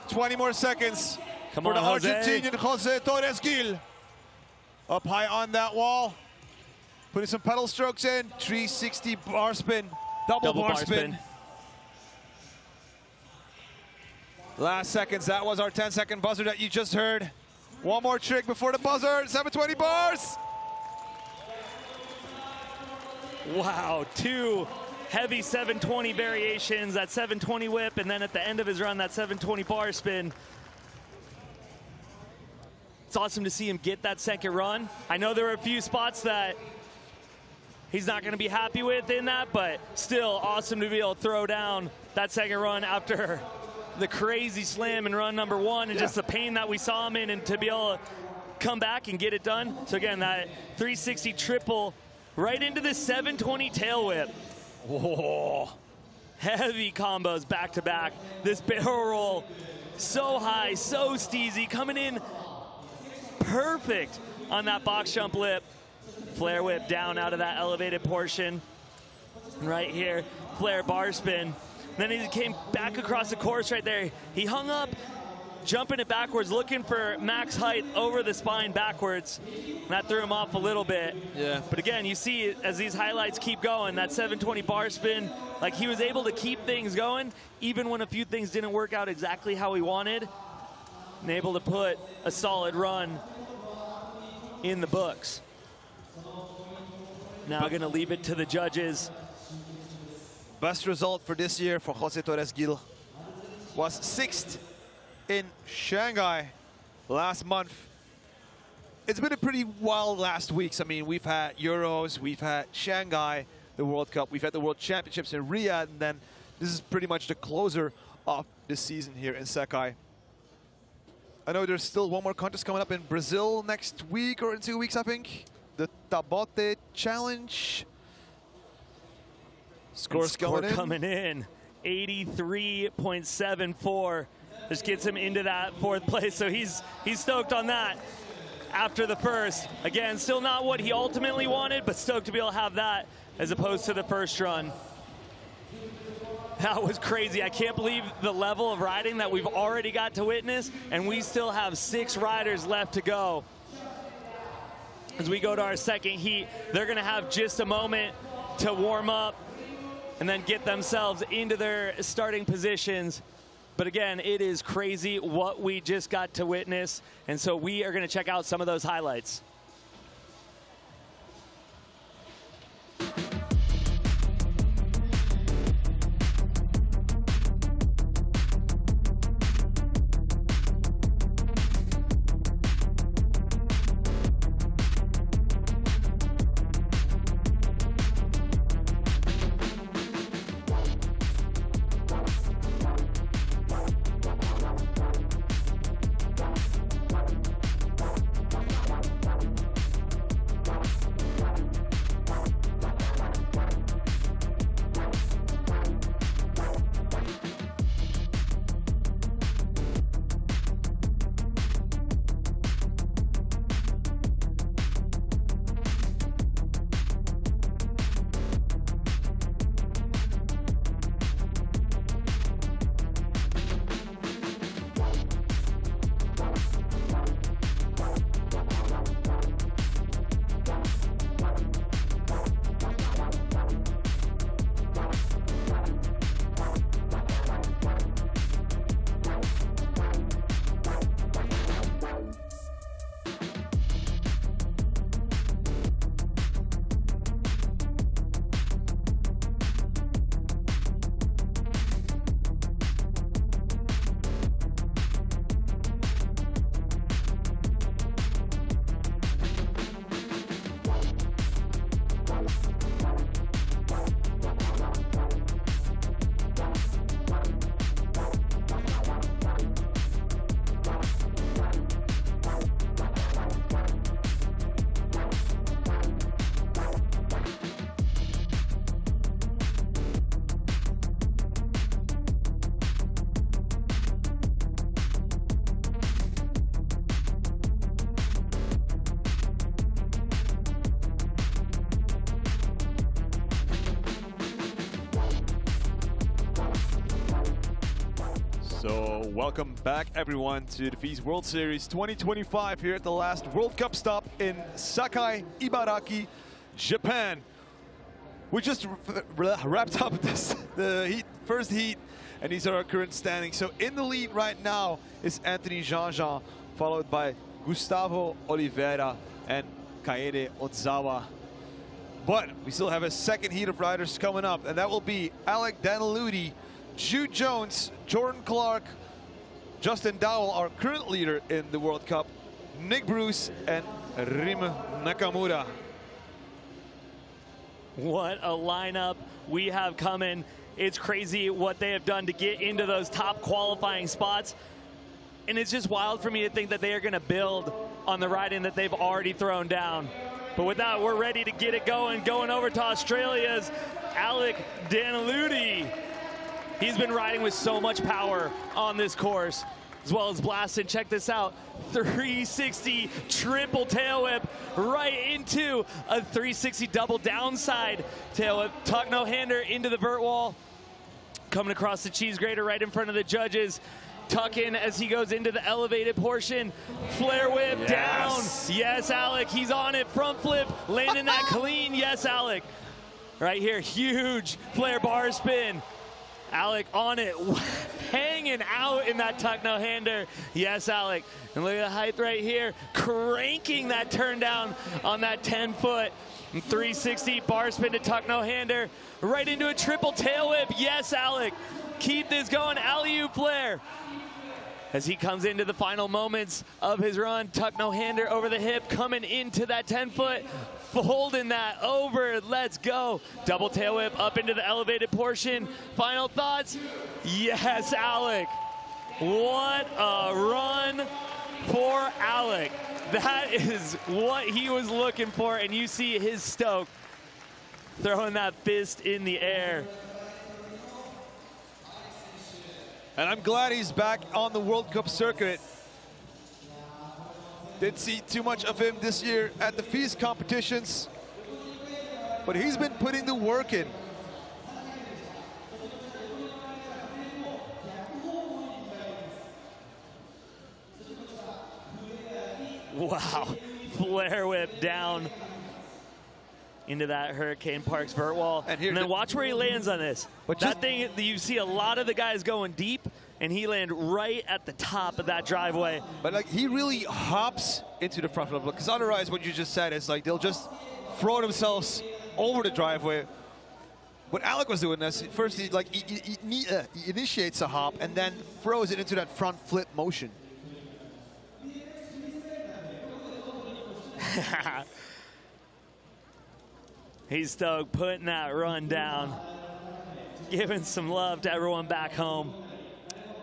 20 more seconds for the Argentinian Jeanja Torres Gil. Up high on that wall. Putting some pedal strokes in. 360 bar spin. Double bar spin. Last seconds, that was our 10-second buzzer that you just heard. One more trick before the buzzer, 720 bars. Wow, 2 heavy 720 variations, that 720 whip, and then at the end of his run, that 720 bar spin. It's awesome to see him get that second run. I know there were a few spots that he's not gonna be happy with in that, but still awesome to be able to throw down that second run after the crazy slam in run number 1 and just the pain that we saw him in, and to be able to come back and get it done. So again, that 360 triple right into the 720 tail whip. Whoa. Heavy combos back to back. This barrel roll, so high, so steezy, coming in perfect on that box jump lip. Flare whip down out of that elevated portion. Right here, flare bar spin. Then he came back across the course right there. He hung up, jumping it backwards, looking for max height over the spine backwards. And that threw him off a little bit. Yeah. But again, you see as these highlights keep going, that 720 bar spin, like he was able to keep things going, even when a few things didn't work out exactly how he wanted, and able to put a solid run in the books. Now gonna leave it to the judges. Best result for this year for Jeanja Torres Gil was 6th in Shanghai last month. It's been a pretty wild last weeks. I mean, we've had Euros, we've had Shanghai, the World Cup, we've had the World Championships in Riyadh, and then this is pretty much the closer of the season here in Sakai. I know there's still one more contest coming up in Brazil next week or in 2 weeks, I think. The Tabote Challenge. Score coming in, 83.74. Just gets him into that 4th place, so he's stoked on that after the first. Again, still not what he ultimately wanted, but stoked to be able to have that as opposed to the first run. That was crazy. I can't believe the level of riding that we've already got to witness, and we still have 6 riders left to go. As we go to our second heat, they're gonna have just a moment to warm up and then get themselves into their starting positions. But again, it is crazy what we just got to witness, and so we are gonna check out some of those highlights. So welcome back everyone to the FISE World Series 2025 here at the last World Cup stop in Sakai, Ibaraki, Japan. We just wrapped up the first heat, and these are our current standings. So in the lead right now is Anthony Jeanja, followed by Gustavo Oliveira and Kaede Ozawa. But we still have a second heat of riders coming up, and that will be Alec Daniludi, Jude Jones, Jordan Clark, Justin Dowell, our current leader in the World Cup, Nick Bruce, and Rim Nakamura. What a lineup we have coming. It's crazy what they have done to get into those top qualifying spots. And it's just wild for me to think that they are going to build on the riding that they've already thrown down. But with that, we're ready to get it going over to Australia's Alec Daniludi. He's been riding with so much power on this course, as well as blasting. Check this out, 360 triple tail whip right into a 360 double downside tail whip. Tuck no hander into the vert wall. Coming across the cheese grater right in front of the judges. Tuck in as he goes into the elevated portion. Flare whip down. Yes, Alec, he's on it. Front flip, landing that clean. Yes, Alec. Right here, huge flare bar spin. Alec on it, hanging out in that tuck no hander. Yes, Alec. And look at the height right here, cranking that turn down on that 10-foot. 360 bar spin to tuck no hander, right into a triple tail whip. Yes, Alec. Keep this going, alley-oop flare. As he comes into the final moments of his run, tuck no hander over the hip, coming into that 10-foot, folding that over. Let's go. Double tail whip up into the elevated portion. Final thoughts? Yes, Alec. What a run for Alec. That is what he was looking for, and you see his stoke throwing that fist in the air. And I'm glad he's back on the World Cup circuit. Didn't see too much of him this year at the FISE competitions, but he's been putting the work in. Wow, flare whip down into that Hurricane Park's vert wall. And then watch where he lands on this. But that thing, you see a lot of the guys going deep, and he landed right at the top of that driveway. But like, he really hops into the front of the, because otherwise what you just said is like they'll just throw themselves over the driveway. What Alec was doing is first he initiates a hop and then throws it into that front flip motion. He's stoked, putting that run down, giving some love to everyone back home.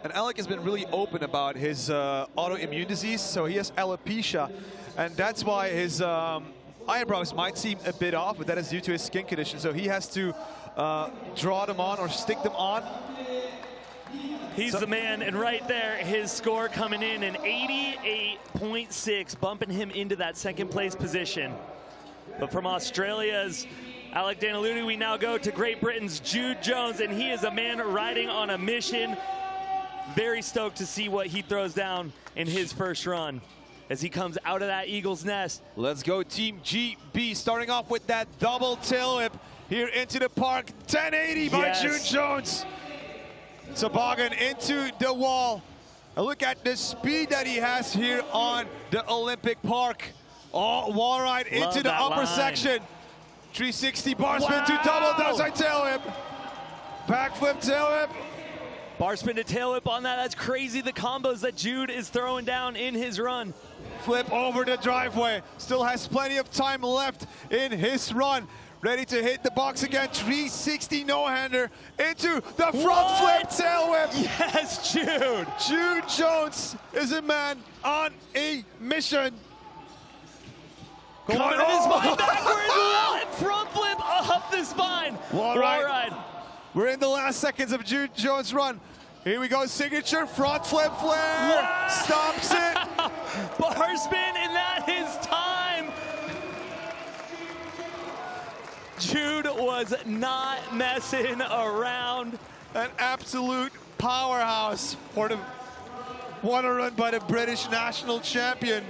And Alec has been really open about his autoimmune disease, so he has alopecia, and that's why his eyebrows might seem a bit off, but that is due to his skin condition, so he has to draw them on or stick them on. He's the man, and right there, his score coming in an 88.6, bumping him into that second place position. But from Australia's Alec Daniludi, we now go to Great Britain's Jude Jones, and he is a man riding on a mission. Very stoked to see what he throws down in his first run as he comes out of that Eagle's Nest. Let's go Team GB, starting off with that double tail whip here into the park. 1080 by Jude Jones. Toboggan into the wall. And look at the speed that he has here on the Olympic Park. Oh, wall ride into the upper section. 360 bar spin to double downside tail whip. Backflip tail whip. Bar spin to tail whip on that. That's crazy, the combos that Jude is throwing down in his run. Flip over the driveway. Still has plenty of time left in his run. Ready to hit the box again. 360 no-hander into the front flip tail whip. Yes, Jude. Jude Jones is a man on a mission. Coming his spine backwards, front flip up the spine. Wall ride. We're in the last seconds of Jude Jones' run. Here we go, signature front flip flare. Wow. Stops it. Bar spin, and that is time. Jude was not messing around. An absolute powerhouse for the one run by the British national champion.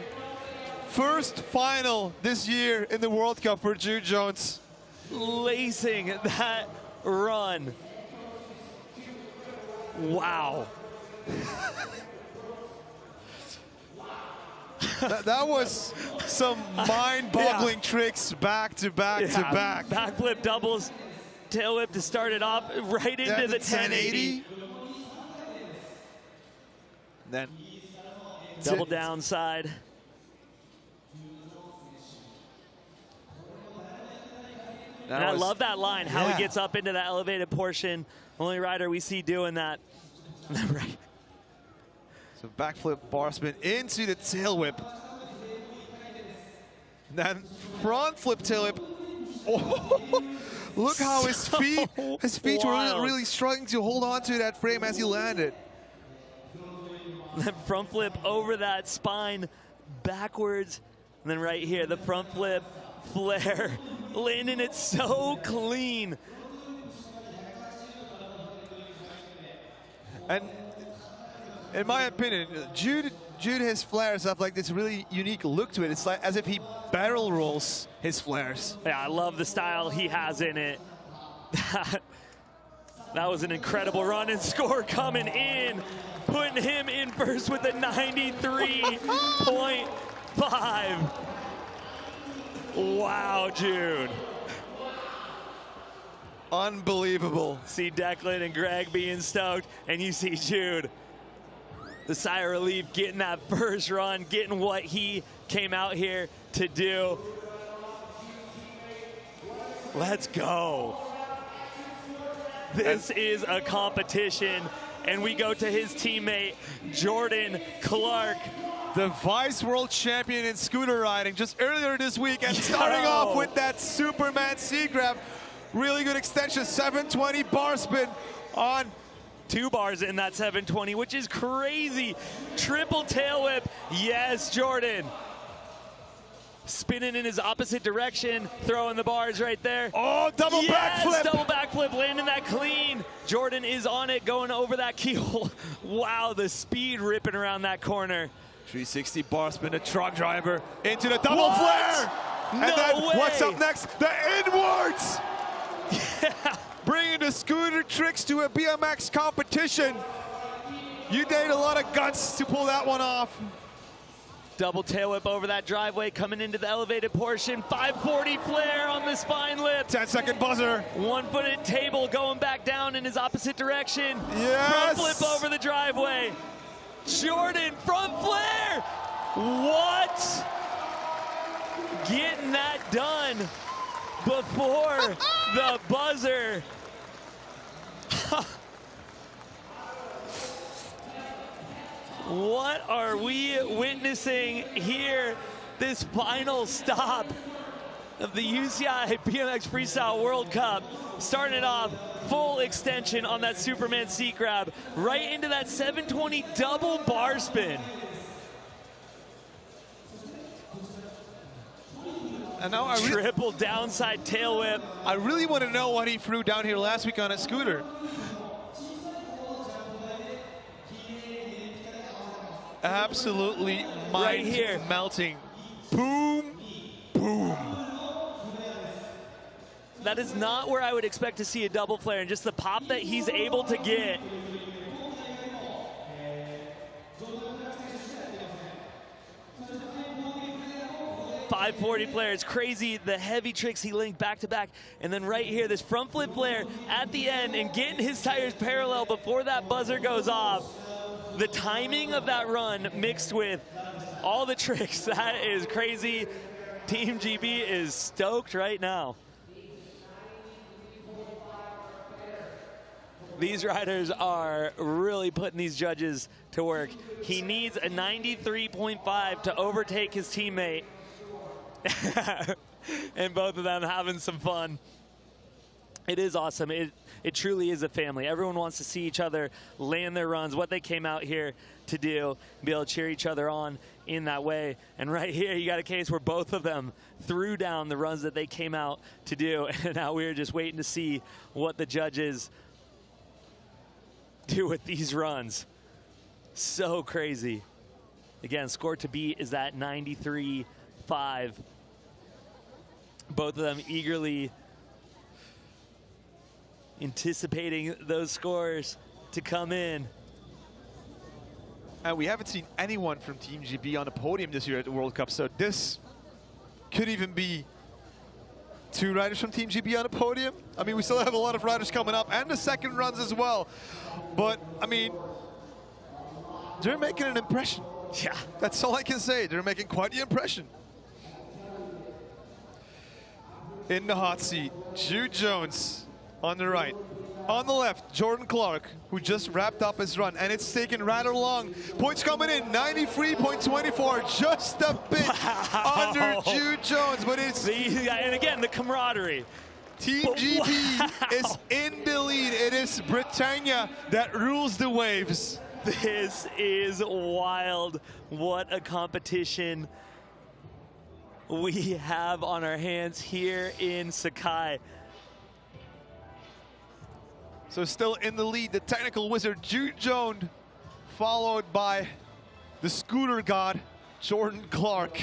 First final this year in the World Cup for Jude Jones. Lacing that run. Wow. that was some mind-boggling tricks back to back to back. Backflip doubles, tail whip to start it off right into the 1080. Then double downside. And I love that line, how he gets up into that elevated portion. Only rider we see doing that. Right. So backflip bar spin into the tail whip. Then front flip tail whip. Oh, look how his feet were really struggling to hold on to that frame as he landed. Then front flip over that spine backwards. And then right here, the front flip flare, landing it so clean. And in my opinion, Jude has flares have like this really unique look to it. It's like as if he barrel rolls his flares. Yeah, I love the style he has in it. That was an incredible run and score coming in, putting him in first with a 93.5. Wow, Jude. Unbelievable. See Declan and Greg being stoked, and you see Jude, the sigh of relief, getting that first run, getting what he came out here to do. Let's go. This is a competition, and we go to his teammate, Jordan Clark. The FISE World Champion in scooter riding just earlier this week, and starting off with that Superman C-grab. Really good extension, 720 bar spin on 2 bars in that 720, which is crazy. Triple tail whip. Yes, Jordan. Spinning in his opposite direction, throwing the bars right there. Oh, double backflip. Double backflip, landing that clean. Jordan is on it, going over that keel. Wow, the speed ripping around that corner. 360 bar spin, the truck driver into the double flare. And no then way. What's up next? The inwards. Yeah. Bringing the scooter tricks to a BMX competition. You need a lot of guts to pull that one off. Double tail whip over that driveway, coming into the elevated portion. 540 flare on the spine lip. 10-second buzzer. 1-footed table going back down in his opposite direction. Yes. Front flip over the driveway. Jordan, front flare. What? Getting that done before the buzzer. What are we witnessing here? This final stop of the UCI BMX Freestyle World Cup. Starting it off, full extension on that Superman seat grab, right into that 720 double bar spin. And now triple downside tail whip. I really want to know what he threw down here last week on a scooter. Absolutely mind-melting. Boom, boom. That is not where I would expect to see a double flare, and just the pop that he's able to get. .540 flare. It's crazy the heavy tricks he linked back to back. And then right here, this front flip flare at the end and getting his tires parallel before that buzzer goes off. The timing of that run mixed with all the tricks, that is crazy. Team GB is stoked right now. These riders are really putting these judges to work. He needs a 93.5 to overtake his teammate. And both of them having some fun. It is awesome. It truly is a family. Everyone wants to see each other land their runs, what they came out here to do, be able to cheer each other on in that way. And right here, you got a case where both of them threw down the runs that they came out to do. And now we're just waiting to see what the judges do with these runs. So crazy. Again, score to beat is that 93.5. Both of them eagerly anticipating those scores to come in. And we haven't seen anyone from Team GB on a podium this year at the World Cup, so this could even be 2 riders from Team GB on a podium. I mean, we still have a lot of riders coming up, and the second runs as well. But, I mean, they're making an impression. Yeah. That's all I can say. They're making quite the impression. In the hot seat, Jude Jones on the right. On the left, Jordan Clark, who just wrapped up his run, and it's taken rather long. Points coming in, 93.24, just a bit under Jude Jones, but it's... And again, the camaraderie. Team GB is in the lead. It is Britannia that rules the waves. This is wild. What a competition we have on our hands here in Sakai. So still in the lead, the technical wizard, Jude Jones, followed by the scooter god, Jordan Clark.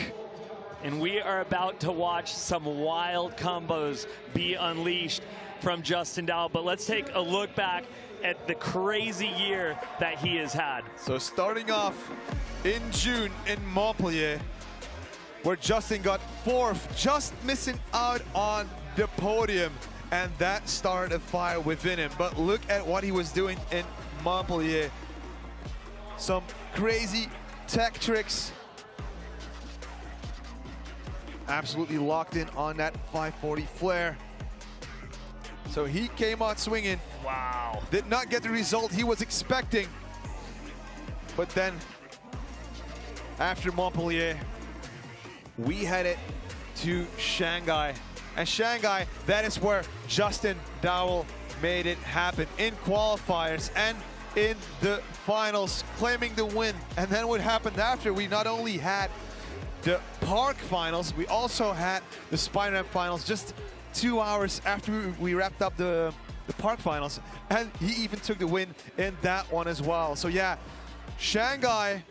And we are about to watch some wild combos be unleashed from Justin Dowell. But let's take a look back at the crazy year that he has had. So starting off in June in Montpellier, where Justin got 4th, just missing out on the podium. And that started a fire within him. But look at what he was doing in Montpellier. Some crazy tech tricks. Absolutely locked in on that 540 flare. So he came out swinging. Wow. Did not get the result he was expecting. But then, after Montpellier, we headed to Shanghai. And Shanghai, that is where Justin Dowell made it happen in qualifiers and in the finals, claiming the win. And then what happened after, we not only had the park finals, we also had the spine ramp finals just 2 hours after we wrapped up the park finals. And he even took the win in that one as well. So yeah, Shanghai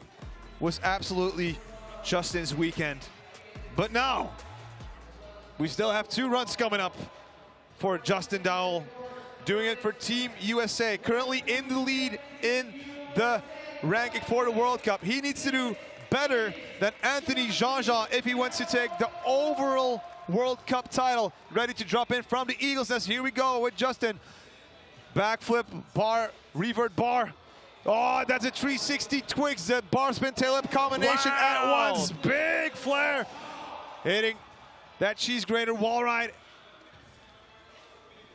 was absolutely Justin's weekend. But now, we still have 2 runs coming up for Justin Dowell, doing it for Team USA, currently in the lead in the ranking for the World Cup. He needs to do better than Anthony Jeanja if he wants to take the overall World Cup title. Ready to drop in from the Eagles nest. Here we go with Justin. Backflip, bar, revert bar. Oh, that's a 360 twigs, the bar spin tail up combination at once. Big flare, hitting that cheese grater wall ride.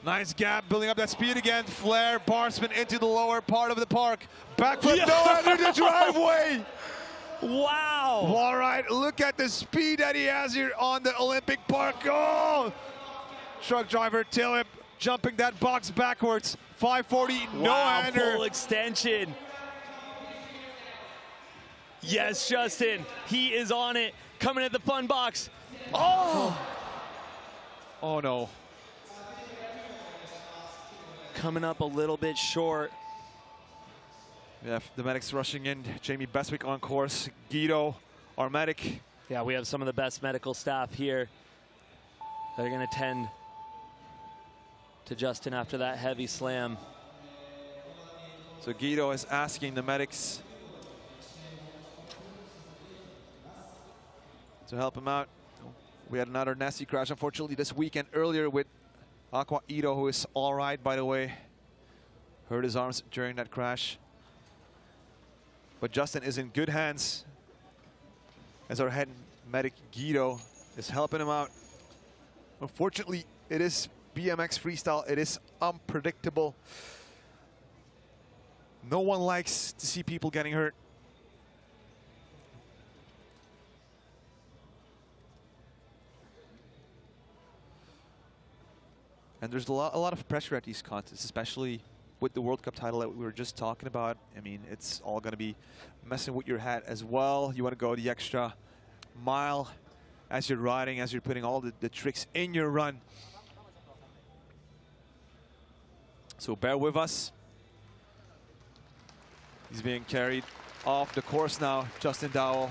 Nice gap, building up that speed again. Flare, bar spin into the lower part of the park. Backflip, no, under the driveway. Wow. Wall ride, look at the speed that he has here on the Olympic Park. Oh! Truck driver, tail whip, jumping that box backwards. 540, no-hander. Full extension. Yes, Justin, he is on it. Coming at the fun box. Oh! Oh no. Coming up a little bit short. Yeah, the medics rushing in. Jamie Beswick on course. Guido, our medic. Yeah, we have some of the best medical staff here that are going to tend to Justin after that heavy slam. So Guido is asking the medics to help him out. We had another nasty crash, unfortunately, this weekend earlier with Aqua Ito, who is all right, by the way. Hurt his arms during that crash. But Justin is in good hands as our head medic Guido is helping him out. Unfortunately, it is BMX Freestyle. It is unpredictable. No one likes to see people getting hurt. And there's a lot of pressure at these contests, especially with the World Cup title that we were just talking about. I mean, it's all going to be messing with your head as well. You want to go the extra mile as you're riding, as you're putting all the tricks in your run. So bear with us. He's being carried off the course now, Justin Dowell.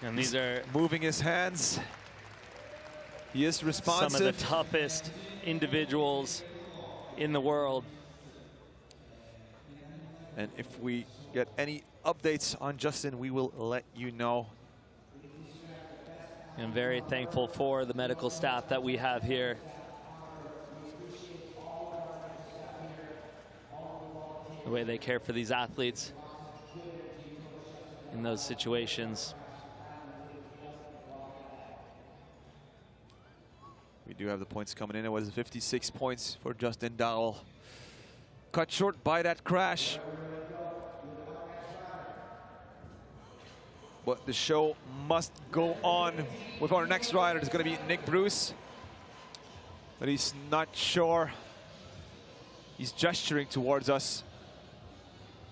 And these are moving his hands. He is responsive. Some of the toughest individuals in the world. And if we get any updates on Justin, we will let you know. I'm very thankful for the medical staff that we have here. The way they care for these athletes in those situations. We do have the points coming in. It was 56 points for Justin Dowell. Cut short by that crash. But the show must go on with our next rider. It's going to be Nick Bruce. But he's not sure. He's gesturing towards us.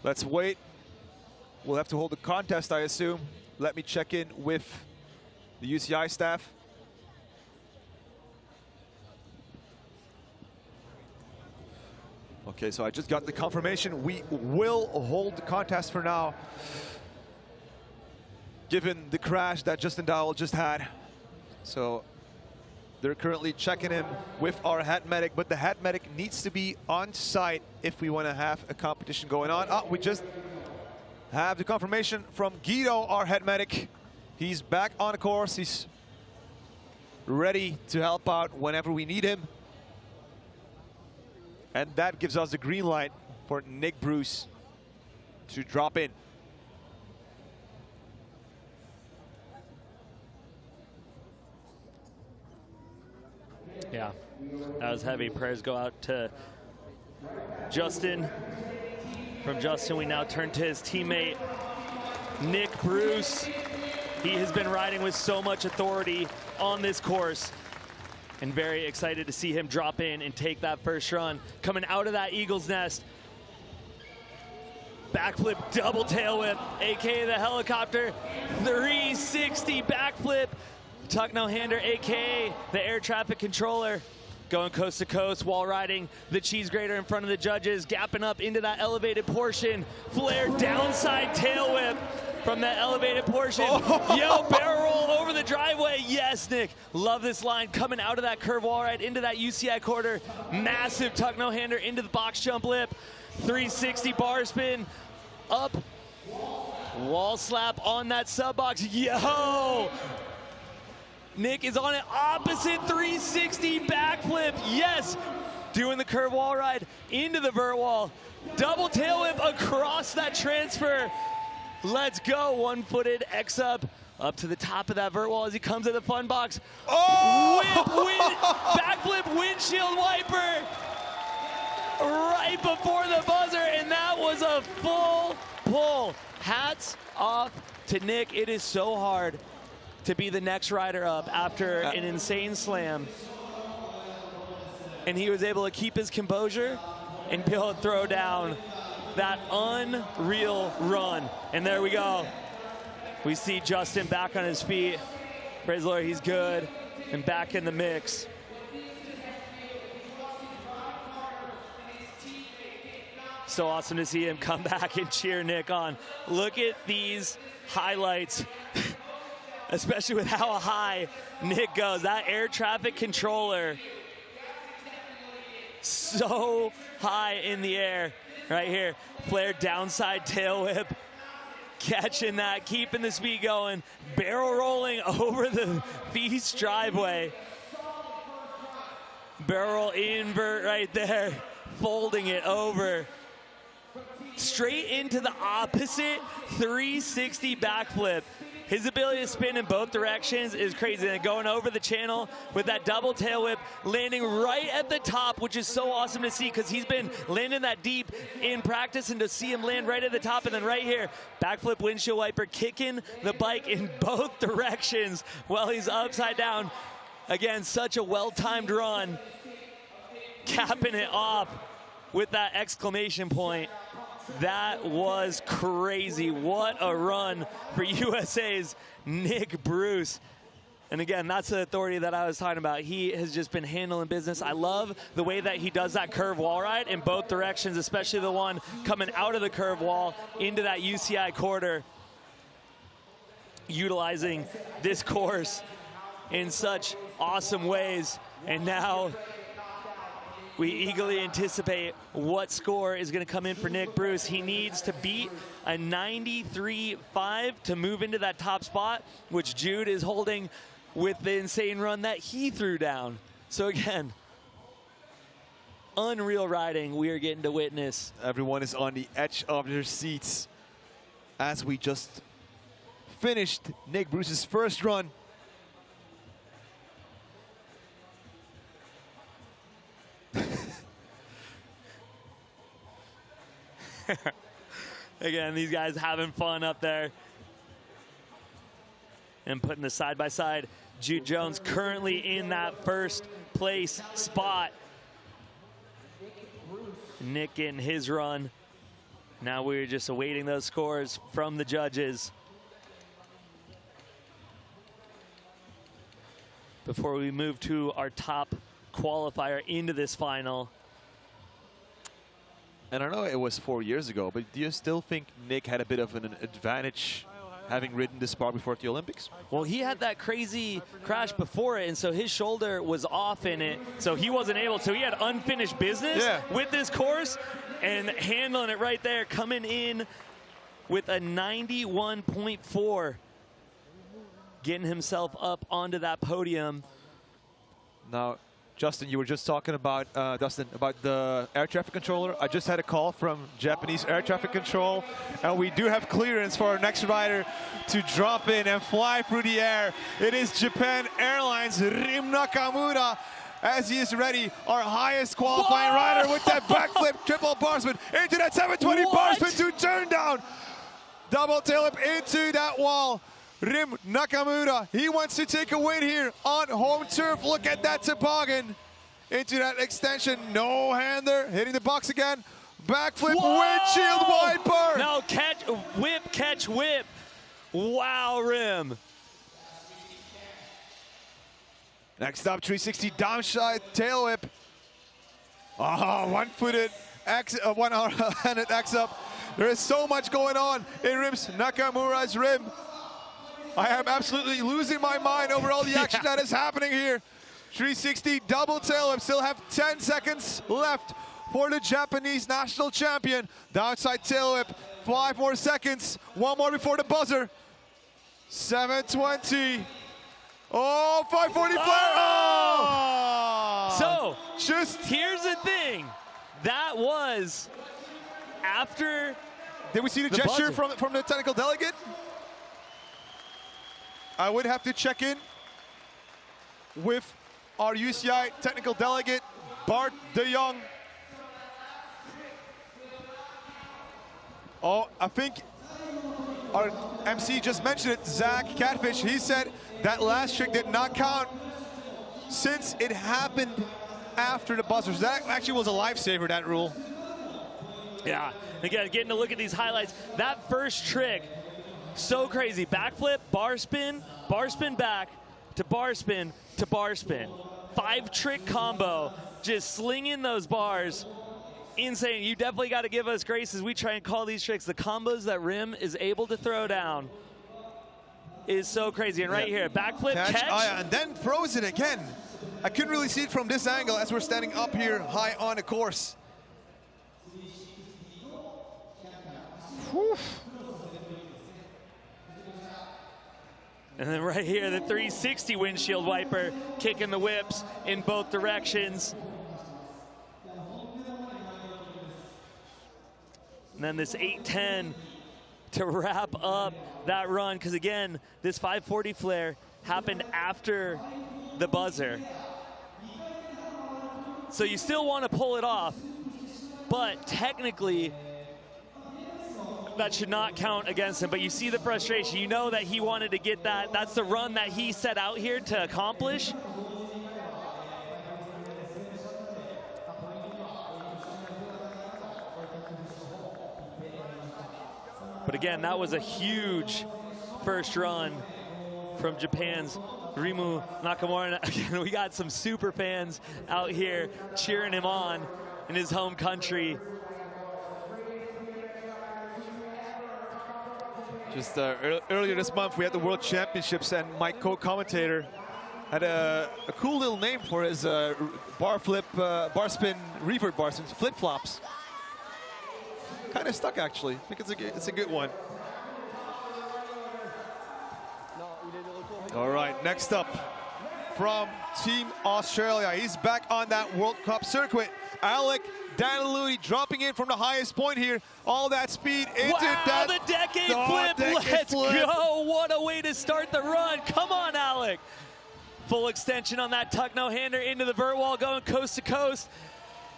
Let's wait. We'll have to hold the contest, I assume. Let me check in with the UCI staff. Okay, so I just got the confirmation. We will hold the contest for now, given the crash that Justin Dowell just had. So they're currently checking him with our head medic, but the head medic needs to be on site if we want to have a competition going on. Oh, we just have the confirmation from Guido, our head medic. He's back on the course. He's ready to help out whenever we need him. And that gives us the green light for Nick Bruce to drop in. Yeah, that was heavy. Prayers go out to Justin. From Justin, we now turn to his teammate, Nick Bruce. He has been riding with so much authority on this course. And very excited to see him drop in and take that first run. Coming out of that Eagle's Nest. Backflip, double tail whip, AKA the helicopter. 360 backflip. Tuck no hander, AKA the air traffic controller. Going coast to coast, wall riding the cheese grater in front of the judges, gapping up into that elevated portion. Flare downside tail whip from that elevated portion. Oh. Yo, barrel roll over the driveway. Yes, Nick. Love this line coming out of that curve wall ride into that UCI quarter. Massive tuck no hander into the box jump lip. 360 bar spin up. Wall slap on that sub box. Yo! Nick is on it, opposite 360 backflip. Yes, doing the curve wall ride into the vert wall. Double tail whip across that transfer. Let's go, one-footed X up to the top of that vert wall as he comes to the fun box. Oh! Backflip windshield wiper right before the buzzer, and that was a full pull. Hats off to Nick. It is so hard to be the next rider up after an insane slam. And he was able to keep his composure and be able to throw down that unreal run. And there we go. We see Justin back on his feet. Praise the Lord, he's good and back in the mix. So awesome to see him come back and cheer Nick on. Look at these highlights. Especially with how high Nick goes. That air traffic controller, so high in the air right here. Flare downside tail whip, catching that, keeping the speed going. Barrel rolling over the FISE driveway. Barrel invert right there, folding it over. Straight into the opposite 360 backflip. His ability to spin in both directions is crazy. And going over the channel with that double tail whip, landing right at the top, which is so awesome to see because he's been landing that deep in practice, and to see him land right at the top, and then right here, backflip windshield wiper, kicking the bike in both directions while he's upside down. Again, such a well-timed run, capping it off with that exclamation point. That was crazy. What a run for USA's Nick Bruce. And again, that's the authority that I was talking about. He has just been handling business. I love the way that he does that curve wall ride in both directions, especially the one coming out of the curve wall into that UCI quarter, utilizing this course in such awesome ways. And now we eagerly anticipate what score is going to come in for Nick Bruce. He needs to beat a 93.5 to move into that top spot, which Jude is holding with the insane run that he threw down. So again, unreal riding we are getting to witness. Everyone is on the edge of their seats as we just finished Nick Bruce's first run. Again, these guys having fun up there. And putting the side-by-side. Jude Jones currently in that first place spot. Nick in his run. Now we're just awaiting those scores from the judges before we move to our top qualifier into this final. And I know it was 4 years ago, but do you still think Nick had a bit of an advantage having ridden this park before at the Olympics? Well, he had that crazy crash before it, and so his shoulder was off in it, so he wasn't able. So he had unfinished business with this course, and handling it right there, coming in with a 91.4, getting himself up onto that podium. Now, Justin, you were just talking about about the air traffic controller. I just had a call from Japanese air traffic control, and we do have clearance for our next rider to drop in and fly through the air. It is Japan Airlines Rim Nakamura, as he is ready, our highest qualifying rider with that backflip triple barspin into that 720 barspin to turn down. Double tail up into that wall. Rim Nakamura, he wants to take a win here on home turf. Look at that toboggan into that extension. No-hander, hitting the box again. Backflip, windshield wiper. No, catch whip. Wow, Rim. Next up, 360 downside tail whip. Oh, one-footed X, one-handed X up. There is so much going on in Rim's Nakamura's rim. I am absolutely losing my mind over all the action that is happening here. 360 double tail whip. Still have 10 seconds left for the Japanese national champion. Downside tail whip. 5 more seconds. 1 more before the buzzer. 720. Oh, 540 flare. Oh! So, just here's the thing. That was after. Did we see the gesture from the technical delegate? I would have to check in with our UCI technical delegate, Bart de Jong. Oh, I think our MC just mentioned it, Zach Catfish. He said that last trick did not count since it happened after the buzzer. So that actually was a lifesaver, that rule. Yeah, again, getting to look at these highlights. That first trick, so crazy. Backflip, bar spin back to bar spin to bar spin. 5-trick combo, just slinging those bars. Insane. You definitely got to give us grace as we try and call these tricks. The combos that Rim is able to throw down is so crazy. And right here, backflip, catch. And then throws it again. I couldn't really see it from this angle as we're standing up here high on the course. Whew. And then right here, the 360 windshield wiper, kicking the whips in both directions. And then this 810 to wrap up that run, because again, this 540 flare happened after the buzzer. So you still want to pull it off, but technically, that should not count against him. But you see the frustration. You know that he wanted to get that. That's the run that he set out here to accomplish. But again, that was a huge first run from Japan's Rimu Nakamura. Again, we got some super fans out here cheering him on in his home country. Just earlier this month, we had the World Championships, and my co-commentator had a cool little name for his bar flip, bar spin, revert bar spin, flip-flops. Kind of stuck, actually. I think it's a good one. All right, next up from Team Australia. He's back on that World Cup circuit. Alec Danilui dropping in from the highest point here. All that speed into that. The decade flip. Let's go. What a way to start the run. Come on, Alec. Full extension on that tuck no-hander into the vert wall, going coast to coast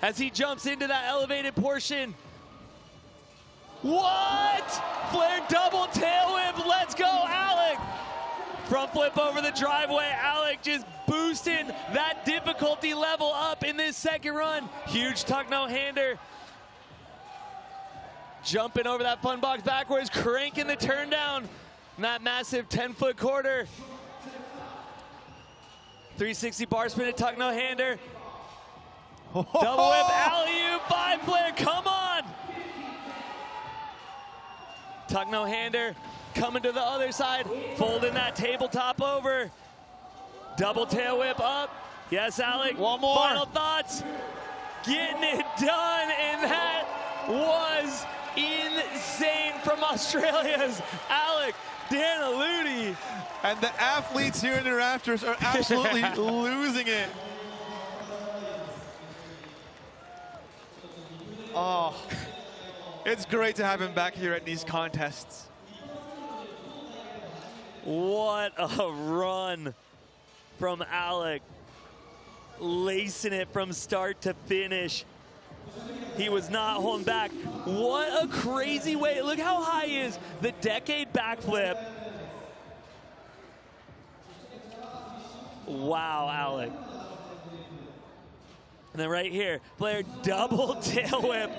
as he jumps into that elevated portion. What? Flare double tail whip. Let's go, Alec. Front flip over the driveway. Alec just boosting that difficulty level up in this second run. Huge tuck no-hander. Jumping over that fun box backwards, cranking the turn down. That massive 10-foot quarter. 360 bar spin and tuck no-hander. Double whip, alley-oop, 5 flare, come on! Tuck no-hander, coming to the other side, folding that tabletop over. Double tail whip up. Yes, Alec. One more. Final thoughts. Getting it done, and that was insane from Australia's Alec Danilui. And the athletes here in the rafters are absolutely losing it. Oh, it's great to have him back here at these contests. What a run from Alec. Lacing it from start to finish. He was not holding back. What a crazy way. Look how high he is. The decade backflip. Wow, Alec. And then right here, Blair double tail whip.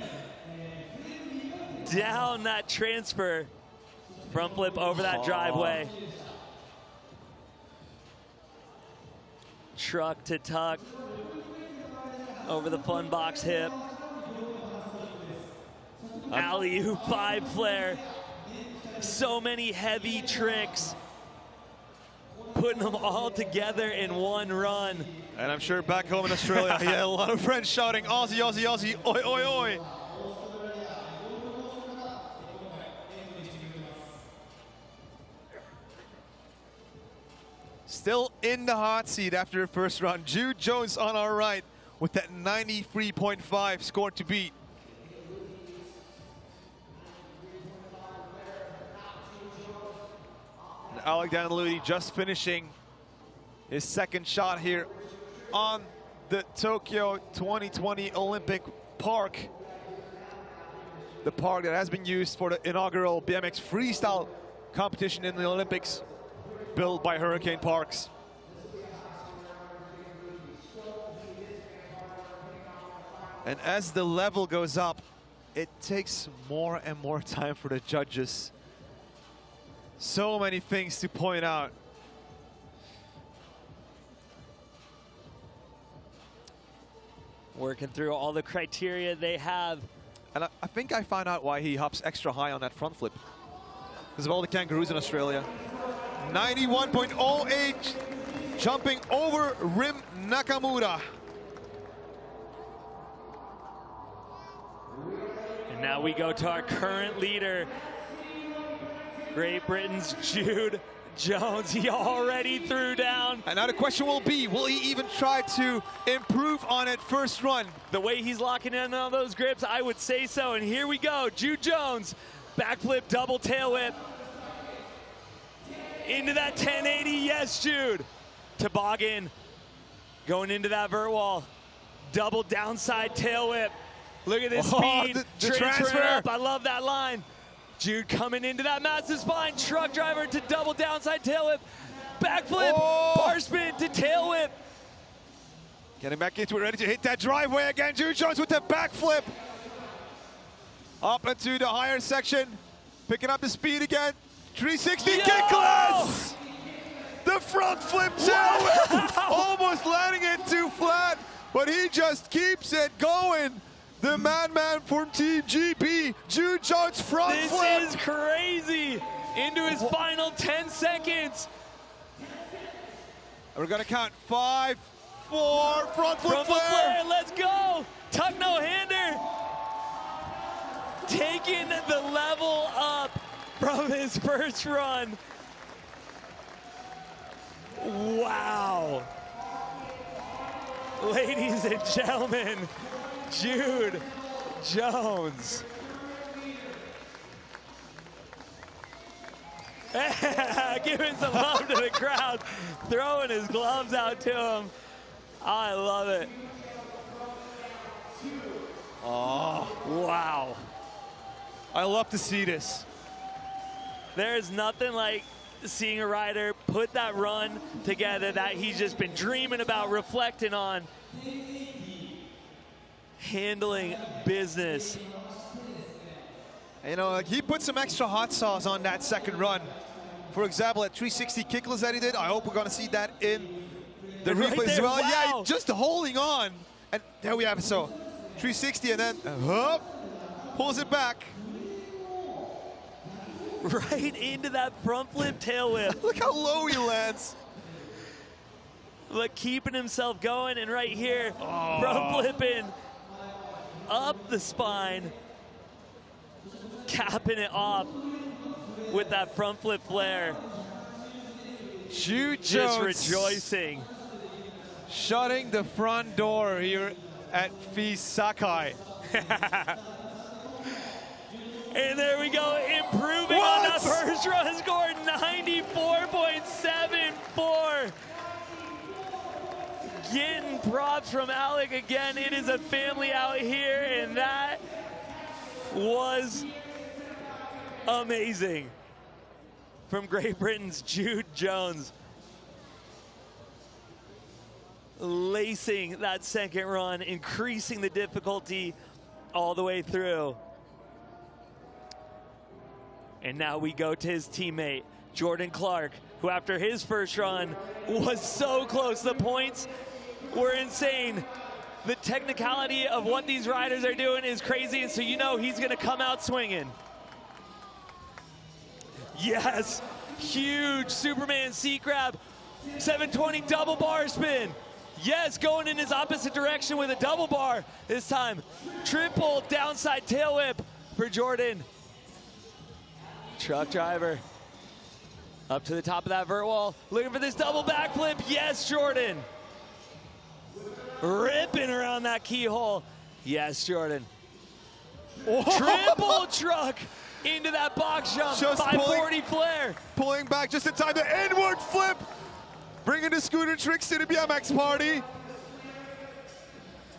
Down that transfer. Front flip over that driveway. Truck to tuck. Over the fun box hip. Alley-oop 5 flare. So many heavy tricks. Putting them all together in one run. And I'm sure back home in Australia, he had a lot of friends shouting, Aussie, Aussie, Aussie, oi, oi, oi. Still in the hot seat after the first run. Jude Jones on our right with that 93.5 score to beat. And Alec Danilui just finishing his second shot here on the Tokyo 2020 Olympic Park. The park that has been used for the inaugural BMX Freestyle competition in the Olympics, built by Hurricane Parks. And as the level goes up, it takes more and more time for the judges. So many things to point out. Working through all the criteria they have. And I think I found out why he hops extra high on that front flip. Because of all the kangaroos in Australia. 91.08, jumping over Rim Nakamura. And now we go to our current leader, Great Britain's Jude Jones. He already threw down. And now the question will be, will he even try to improve on it first run? The way he's locking in on those grips, I would say so. And here we go, Jude Jones, backflip, double tail whip. Into that 1080, yes, Jude. Toboggan, going into that vert wall. Double downside tail whip. Look at this speed, the transfer up, I love that line. Jude coming into that massive spine, truck driver to double downside tail whip. Backflip, bar spin to tail whip. Getting back into it, ready to hit that driveway again. Jude Jones with the backflip. Up into the higher section, picking up the speed again. 360 kickless! The front flip tailwhip, almost landing it too flat, but he just keeps it going. The madman from Team GB, Jeanja's front flip. This is crazy. Into his final 10 seconds. We're gonna count 5, 4, front flip flare. Let's go. Tuck no-hander. Taking the level up from his first run. Wow. Ladies and gentlemen, Jude Jones. Giving some love to the crowd, throwing his gloves out to him. I love it. Oh, wow. I love to see this. There's nothing like seeing a rider put that run together that he's just been dreaming about, reflecting on. Handling business. You know, like he put some extra hot sauce on that second run. For example, at 360 kickless that he did, I hope we're gonna see that in the replay as well. Wow. Yeah, just holding on. And there we have it. So 360 and then pulls it back. Right into that front flip tail whip. Look how low he lands. Look, keeping himself going, and right here, front flipping up the spine, capping it off with that front flip flare. Jude Just Jones rejoicing. shutting the front door here at FISE Sakai. And there we go, improving on that first run, scored 94.74. Getting props from Alec again. It is a family out here, and that was amazing. From Great Britain's Jude Jones. Lacing that second run, increasing the difficulty all the way through. And now we go to his teammate, Jordan Clark, who after his first run was so close. The points were insane. The technicality of what these riders are doing is crazy, and so you know he's gonna come out swinging. Yes, huge Superman seat grab, 720 double bar spin. Yes, going in his opposite direction with a double bar this time. Triple downside tail whip for Jordan. Truck driver up to the top of that vert wall, looking for this double backflip. Yes, Jordan. Ripping around that keyhole. Yes, Jordan. Triple truck into that box jump. Just 540 flare. Pulling back just in time, the inward flip. Bringing the scooter tricks to the BMX party.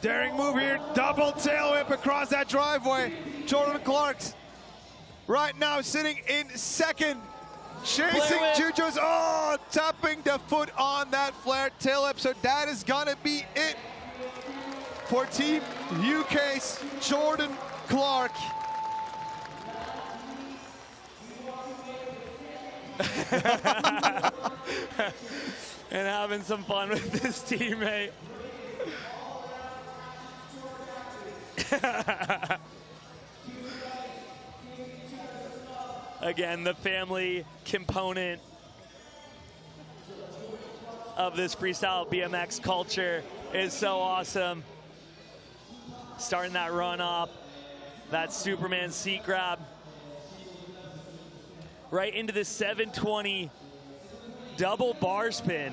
Daring move here, double tail whip across that driveway. Jordan Clark's right now sitting in second. Chasing Jujo's, tapping the foot on that flare tail whip. So that is gonna be it for Team UK's Jordan Clark. And having some fun with his teammate. Again, the family component of this freestyle BMX culture is so awesome. Starting that run off, that Superman seat grab, right into the 720 double bar spin.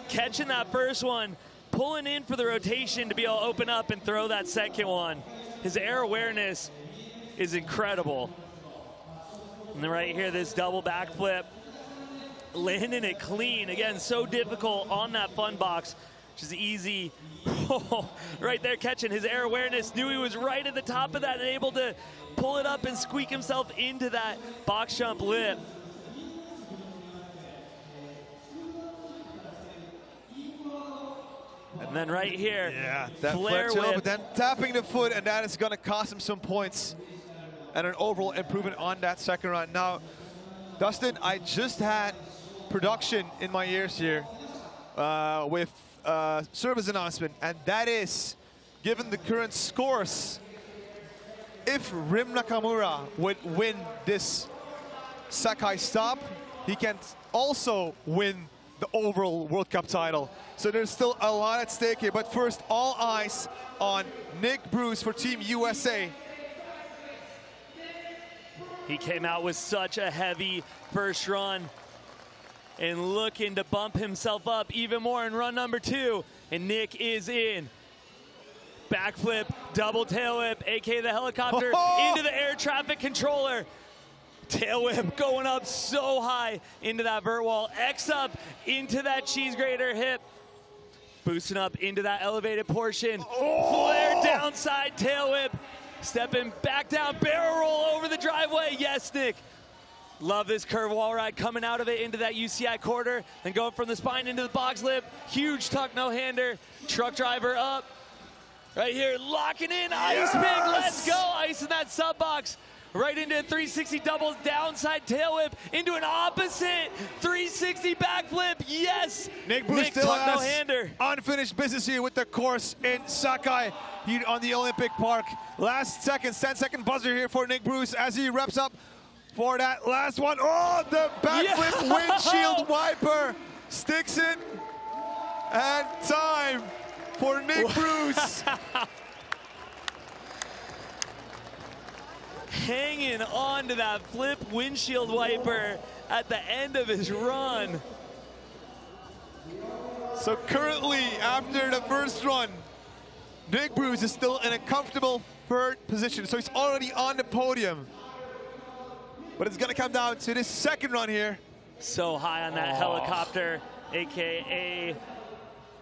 Catching that first one, pulling in for the rotation to be able to open up and throw that second one. His air awareness is incredible. And then right here, this double backflip, landing it clean. Again, so difficult on that fun box, which is easy. Right there, catching his air awareness. Knew he was right at the top of that and able to pull it up and squeak himself into that box jump lip. And then right here, that flare tail, whip. but then tapping the foot, and that is going to cost him some points and an overall improvement on that second run. Now, Dustin, I just had production in my ears here with service announcement, and that is, given the current scores, if Rim Nakamura would win this Sakai stop, he can also win the overall World Cup title. So there's still a lot at stake here, but first, all eyes on Nick Bruce for Team USA. He came out with such a heavy first run and looking to bump himself up even more in run number 2. And Nick is in. Backflip, double tail whip, aka the helicopter, into the air traffic controller. Tail whip going up so high into that vert wall. X up into that cheese grater hip. Boosting up into that elevated portion. Flare downside tail whip. Stepping back down, barrel roll over the driveway. Yes, Nick. Love this curve wall ride coming out of it into that UCI quarter. Then going from the spine into the box lip. Huge tuck no-hander. Truck driver up. Right here, locking in, ice pick, let's go. Ice in that sub box. Right into a 360 double downside tail whip, into an opposite 360 backflip, yes! Nick Bruce still tuck has no-hander. unfinished business here with the course in Sakai here on the Olympic Park. Last seconds, 10-second buzzer here for Nick Bruce as he reps up for that last one. Oh, the backflip windshield wiper sticks it, and time for Nick Bruce. Hanging on to that flip windshield wiper at the end of his run. So currently, after the first run, Nick Bruce is still in a comfortable third position. So he's already on the podium. But it's gonna come down to this second run here. So high on that helicopter, AKA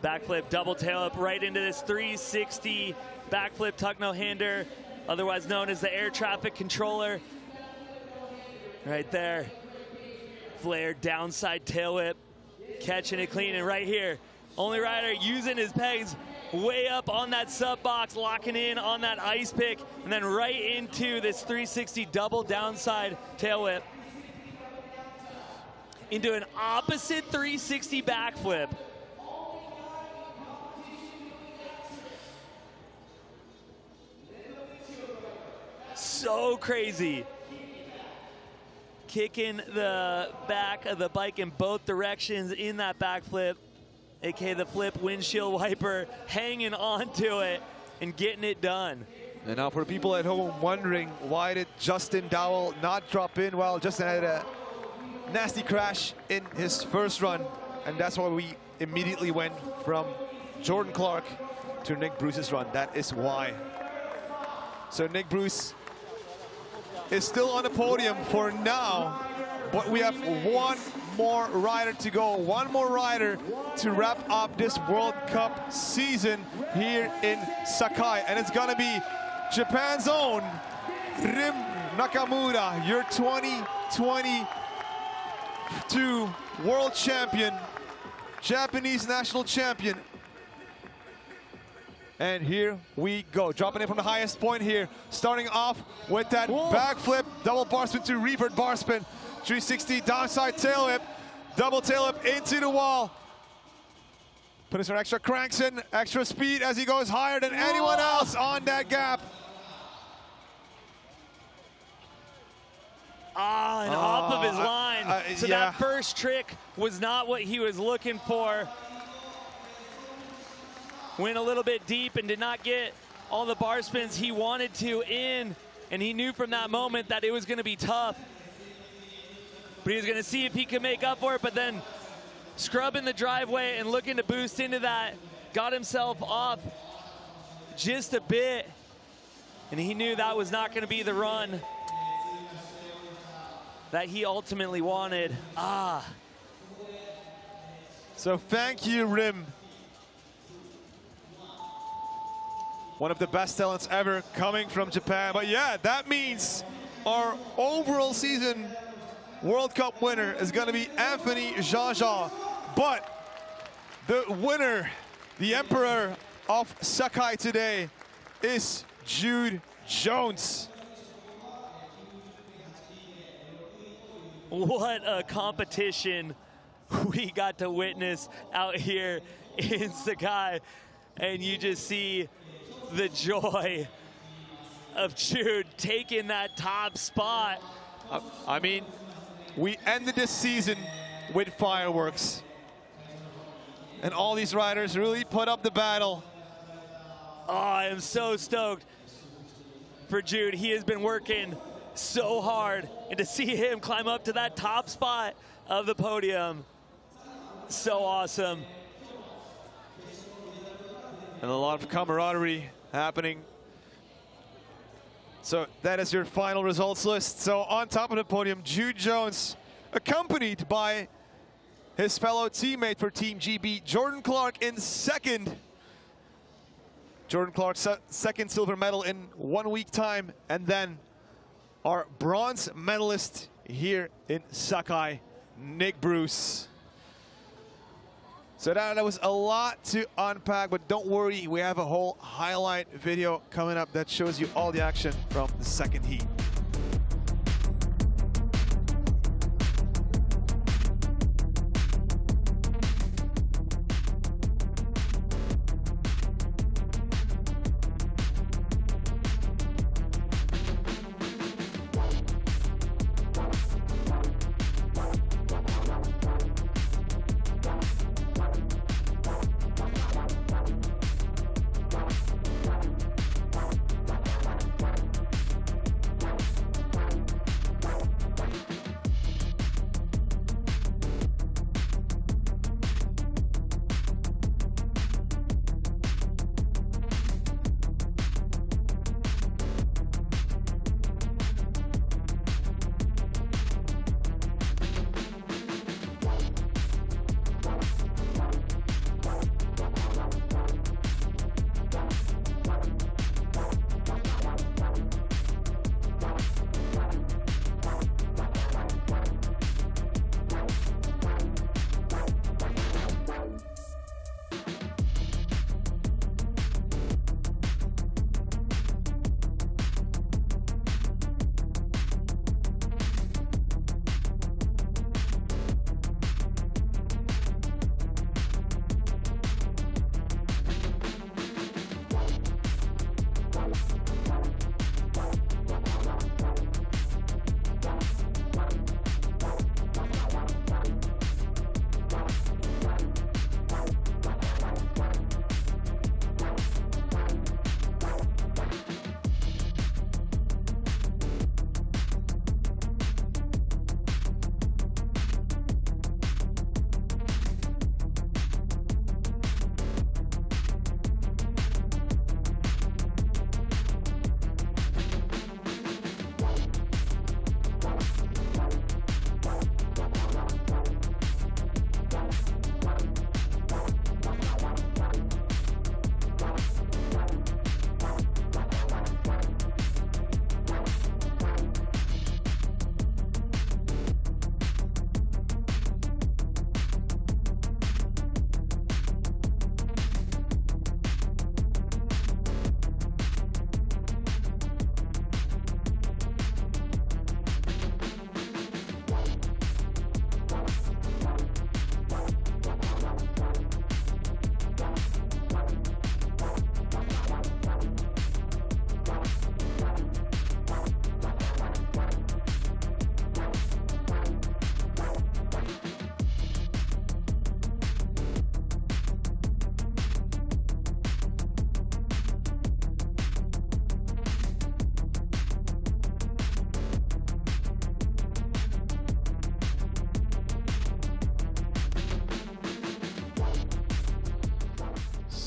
backflip double tail up right into this 360 backflip tuck no-hander, otherwise known as the air traffic controller. Right there. Flare downside tail whip, catching it clean, and right here, only rider using his pegs way up on that sub box, locking in on that ice pick, and then right into this 360 double downside tail whip. Into an opposite 360 backflip. So crazy. Kicking the back of the bike in both directions in that backflip, aka the flip windshield wiper, hanging onto it and getting it done. And now for people at home wondering, why did Justin Dowell not drop in? Well, Justin had a nasty crash in his first run, and that's why we immediately went from Jordan Clark to Nick Bruce's run. That is why. So Nick Bruce is still on the podium for now, but we have one more rider to go, one more rider to wrap up this World Cup season here in Sakai, and it's gonna be Japan's own Rim Nakamura, your 2022 world champion, Japanese national champion. And here we go, dropping in from the highest point here, starting off with that backflip, double bar spin to revert bar spin, 360 downside tail whip, double tail whip into the wall. Putting some extra cranks in, extra speed as he goes higher than anyone else on that gap. And off of his line. So that first trick was not what he was looking for. Went a little bit deep and did not get all the bar spins he wanted to in, and he knew from that moment that it was going to be tough. But he was going to see if he could make up for it, but then scrubbing the driveway and looking to boost into that, got himself off just a bit, and he knew that was not going to be the run that he ultimately wanted. So thank you, Rim. One of the best talents ever coming from Japan. But yeah, that means our overall season World Cup winner is going to be Anthony Jeanja. But the winner, the emperor of Sakai today, is Jude Jones. What a competition we got to witness out here in Sakai. And you just see the joy of Jude taking that top spot. I mean, we ended this season with fireworks. And all these riders really put up the battle. Oh, I am so stoked for Jude. He has been working so hard. And to see him climb up to that top spot of the podium, so awesome. And a lot of camaraderie happening. So that is your final results list. So on top of the podium, Jude Jones, accompanied by his fellow teammate for Team GB, Jordan Clark, in second. Jordan Clark's second silver medal in 1 week time. And then our bronze medalist here in Sakai, Nick Bruce. So that was a lot to unpack, but don't worry, we have a whole highlight video coming up that shows you all the action from the second heat.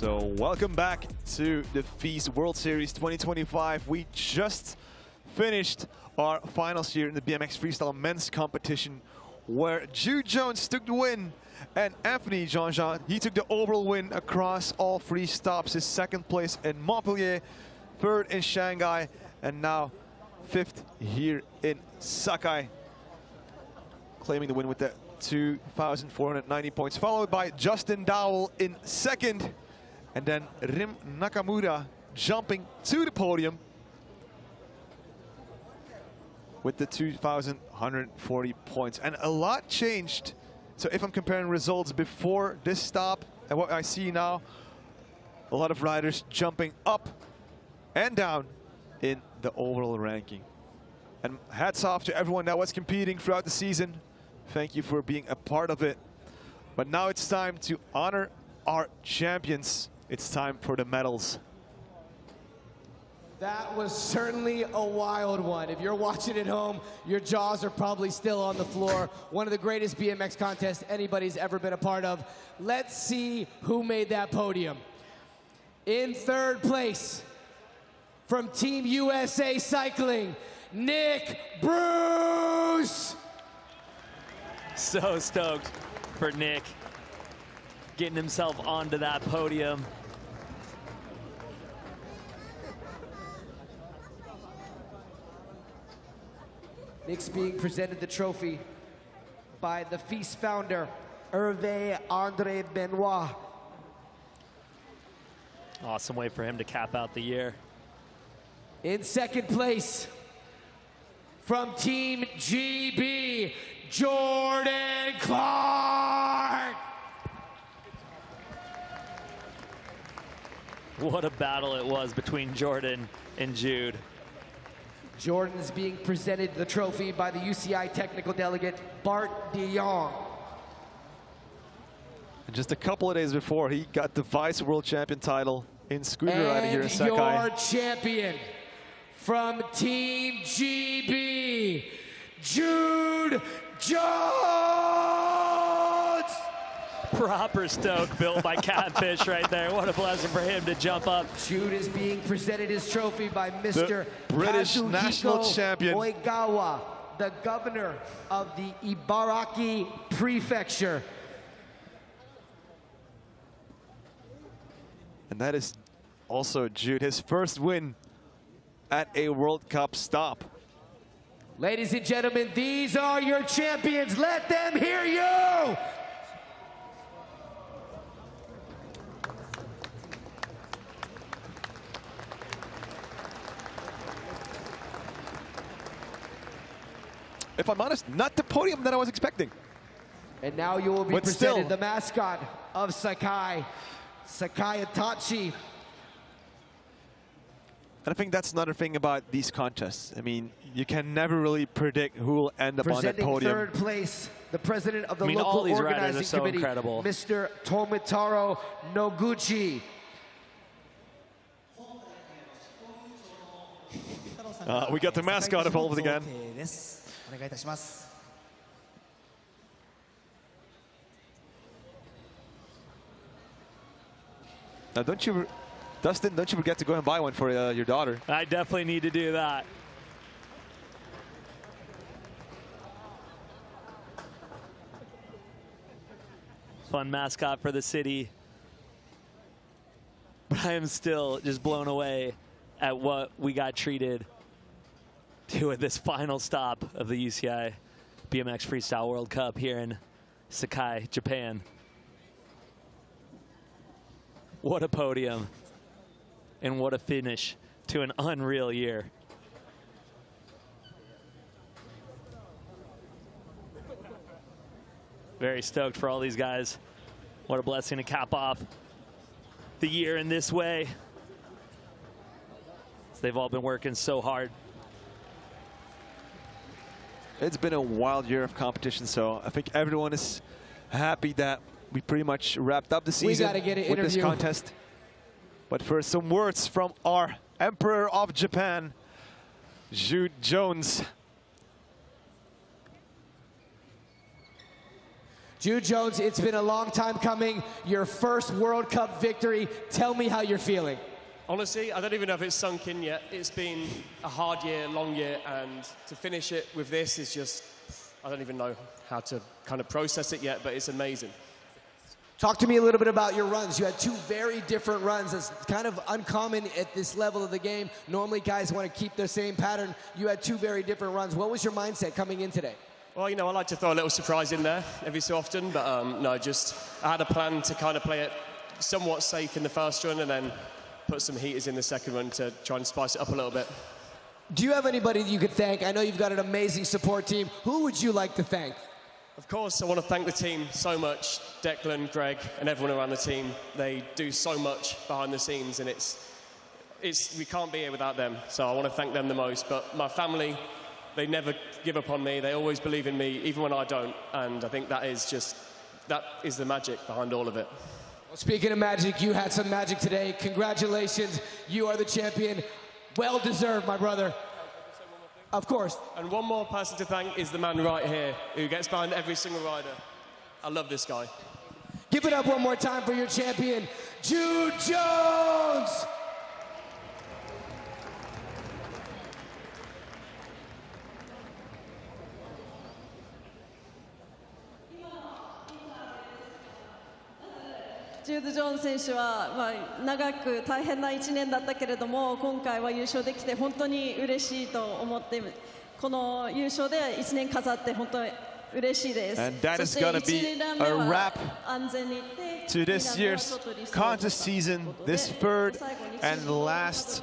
So welcome back to the FISE World Series 2025. We just finished our finals here in the BMX Freestyle men's competition, where Jude Jones took the win and Anthony Jeanja, he took the overall win across all three stops. His second place in Montpellier, third in Shanghai, and now fifth here in Sakai, claiming the win with the 2,490 points, followed by Justin Dowell in second, and then Rim Nakamura jumping to the podium with the 2,140 points. And a lot changed So if I'm comparing results before this stop and what I see now, a lot of riders jumping up and down in the overall ranking. And hats off to everyone that was competing throughout the season. Thank you for being a part of it. But now it's time to honor our champions. It's time for the medals. That was certainly a wild one. If you're watching at home, your jaws are probably still on the floor. One of the greatest BMX contests anybody's ever been a part of. Let's see who made that podium. In third place, from Team USA Cycling, Nick Bruce. So stoked for Nick getting himself onto that podium. Nick's being presented the trophy by the FISE founder, Hervé André Benoit. Awesome way for him to cap out the year. In second place, from Team GB, Jordan Clark. What a battle it was between Jordan and Jude. Jordan is being presented the trophy by the UCI technical delegate, Bart de Jong. And just a couple of days before, he got the FISE World Champion title in scooter riding here in Sakai. Your champion from Team GB, Jude Jones! Proper stoke built by Catfish right there. What a blessing for him to jump up. Jude is being presented his trophy by Mr. British Kazuhiko national champion. Oigawa, the governor of the Ibaraki Prefecture. And that is also Jude, his first win at a World Cup stop. Ladies and gentlemen, these are your champions. Let them hear you! If I'm honest, not the podium that I was expecting. And now you will be But presented still, the mascot of Sakai, Sakai Itachi. And I think that's another thing about these contests. I mean, you can never really predict who will end up on that Presenting podium. third place, the president of the all local these riders are organizing so committee, incredible. Mr. Tomitaro Noguchi. We got the mascot involved again. Now, Dustin, don't you forget to go and buy one for your daughter. I definitely need to do that. Fun mascot for the city. But I am still just blown away at what we got treated to at this final stop of the UCI BMX Freestyle World Cup here in Sakai, Japan. What a podium and what a finish to an unreal year. Very stoked for all these guys. What a blessing to cap off the year in this way. They've all been working so hard. It's been a wild year of competition, so I think everyone is happy that we pretty much wrapped up the season with this contest. But first, some words from our Emperor of Japan, Jude Jones. Jude Jones, it's been a long time coming. Your first World Cup victory. Tell me how you're feeling. Honestly, I don't even know if it's sunk in yet. It's been a hard year, long year, and to finish it with this is just, I don't even know how to kind of process it yet, but it's amazing. Talk to me a little bit about your runs. You had two very different runs. That's kind of uncommon at this level of the game. Normally guys want to keep the same pattern. You had two very different runs. What was your mindset coming in today? Well, you know, I like to throw a little surprise in there every so often, but no, just I had a plan to kind of play it somewhat safe in the first run and then put some heaters in the second run to try and spice it up a little bit. Do you have anybody that you could thank? I know you've got an amazing support team. Who would you like to thank? Of course, I want to thank the team so much. Declan, Greg, and everyone around the team. They do so much behind the scenes, and we can't be here without them. So I want to thank them the most. But my family, they never give up on me. They always believe in me, even when I don't. And I think that is the magic behind all of it. Well, speaking of magic, you had some magic today. Congratulations, you are the champion. Well deserved, my brother. Of course. And one more person to thank is the man right here, who gets behind every single rider. I love this guy. Give it up one more time for your champion, Jude Jones!ジュード・ジョーン選手は、長く大変な1年だったけれども、今回は優勝できて本当に嬉しいと思って、この優勝で1年飾って本当に嬉しいです。And that is going to be a wrap to this year's contest season, this third and last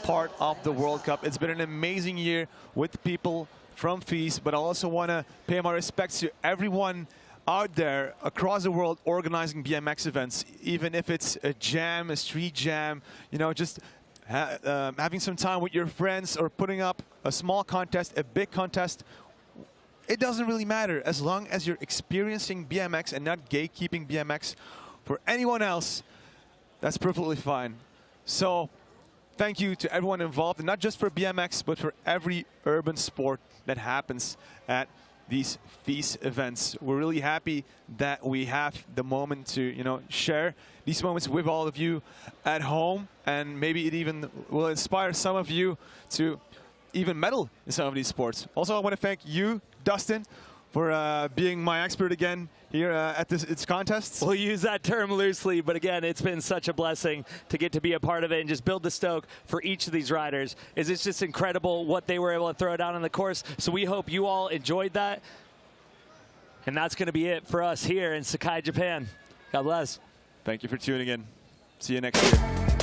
part of the World Cup. It's been an amazing year with people from FISE, but I also want to pay my respects to everyone out there across the world organizing BMX events, even if it's a jam, a street jam, you know, just having some time with your friends or putting up a small contest, a big contest. It doesn't really matter as long as you're experiencing BMX and not gatekeeping BMX for anyone else. That's perfectly fine. So thank you to everyone involved, and not just for BMX, but for every urban sport that happens at these FISE events. We're really happy that we have the moment to, you know, share these moments with all of you at home, and maybe it even will inspire some of you to even medal in some of these sports. Also, I want to thank you, Dustin, for being my expert again here at its contest. We'll use that term loosely, but again, it's been such a blessing to get to be a part of it and just build the stoke for each of these riders. It's just incredible what they were able to throw down on the course. So we hope you all enjoyed that. And that's going to be it for us here in Sakai, Japan. God bless. Thank you for tuning in. See you next year.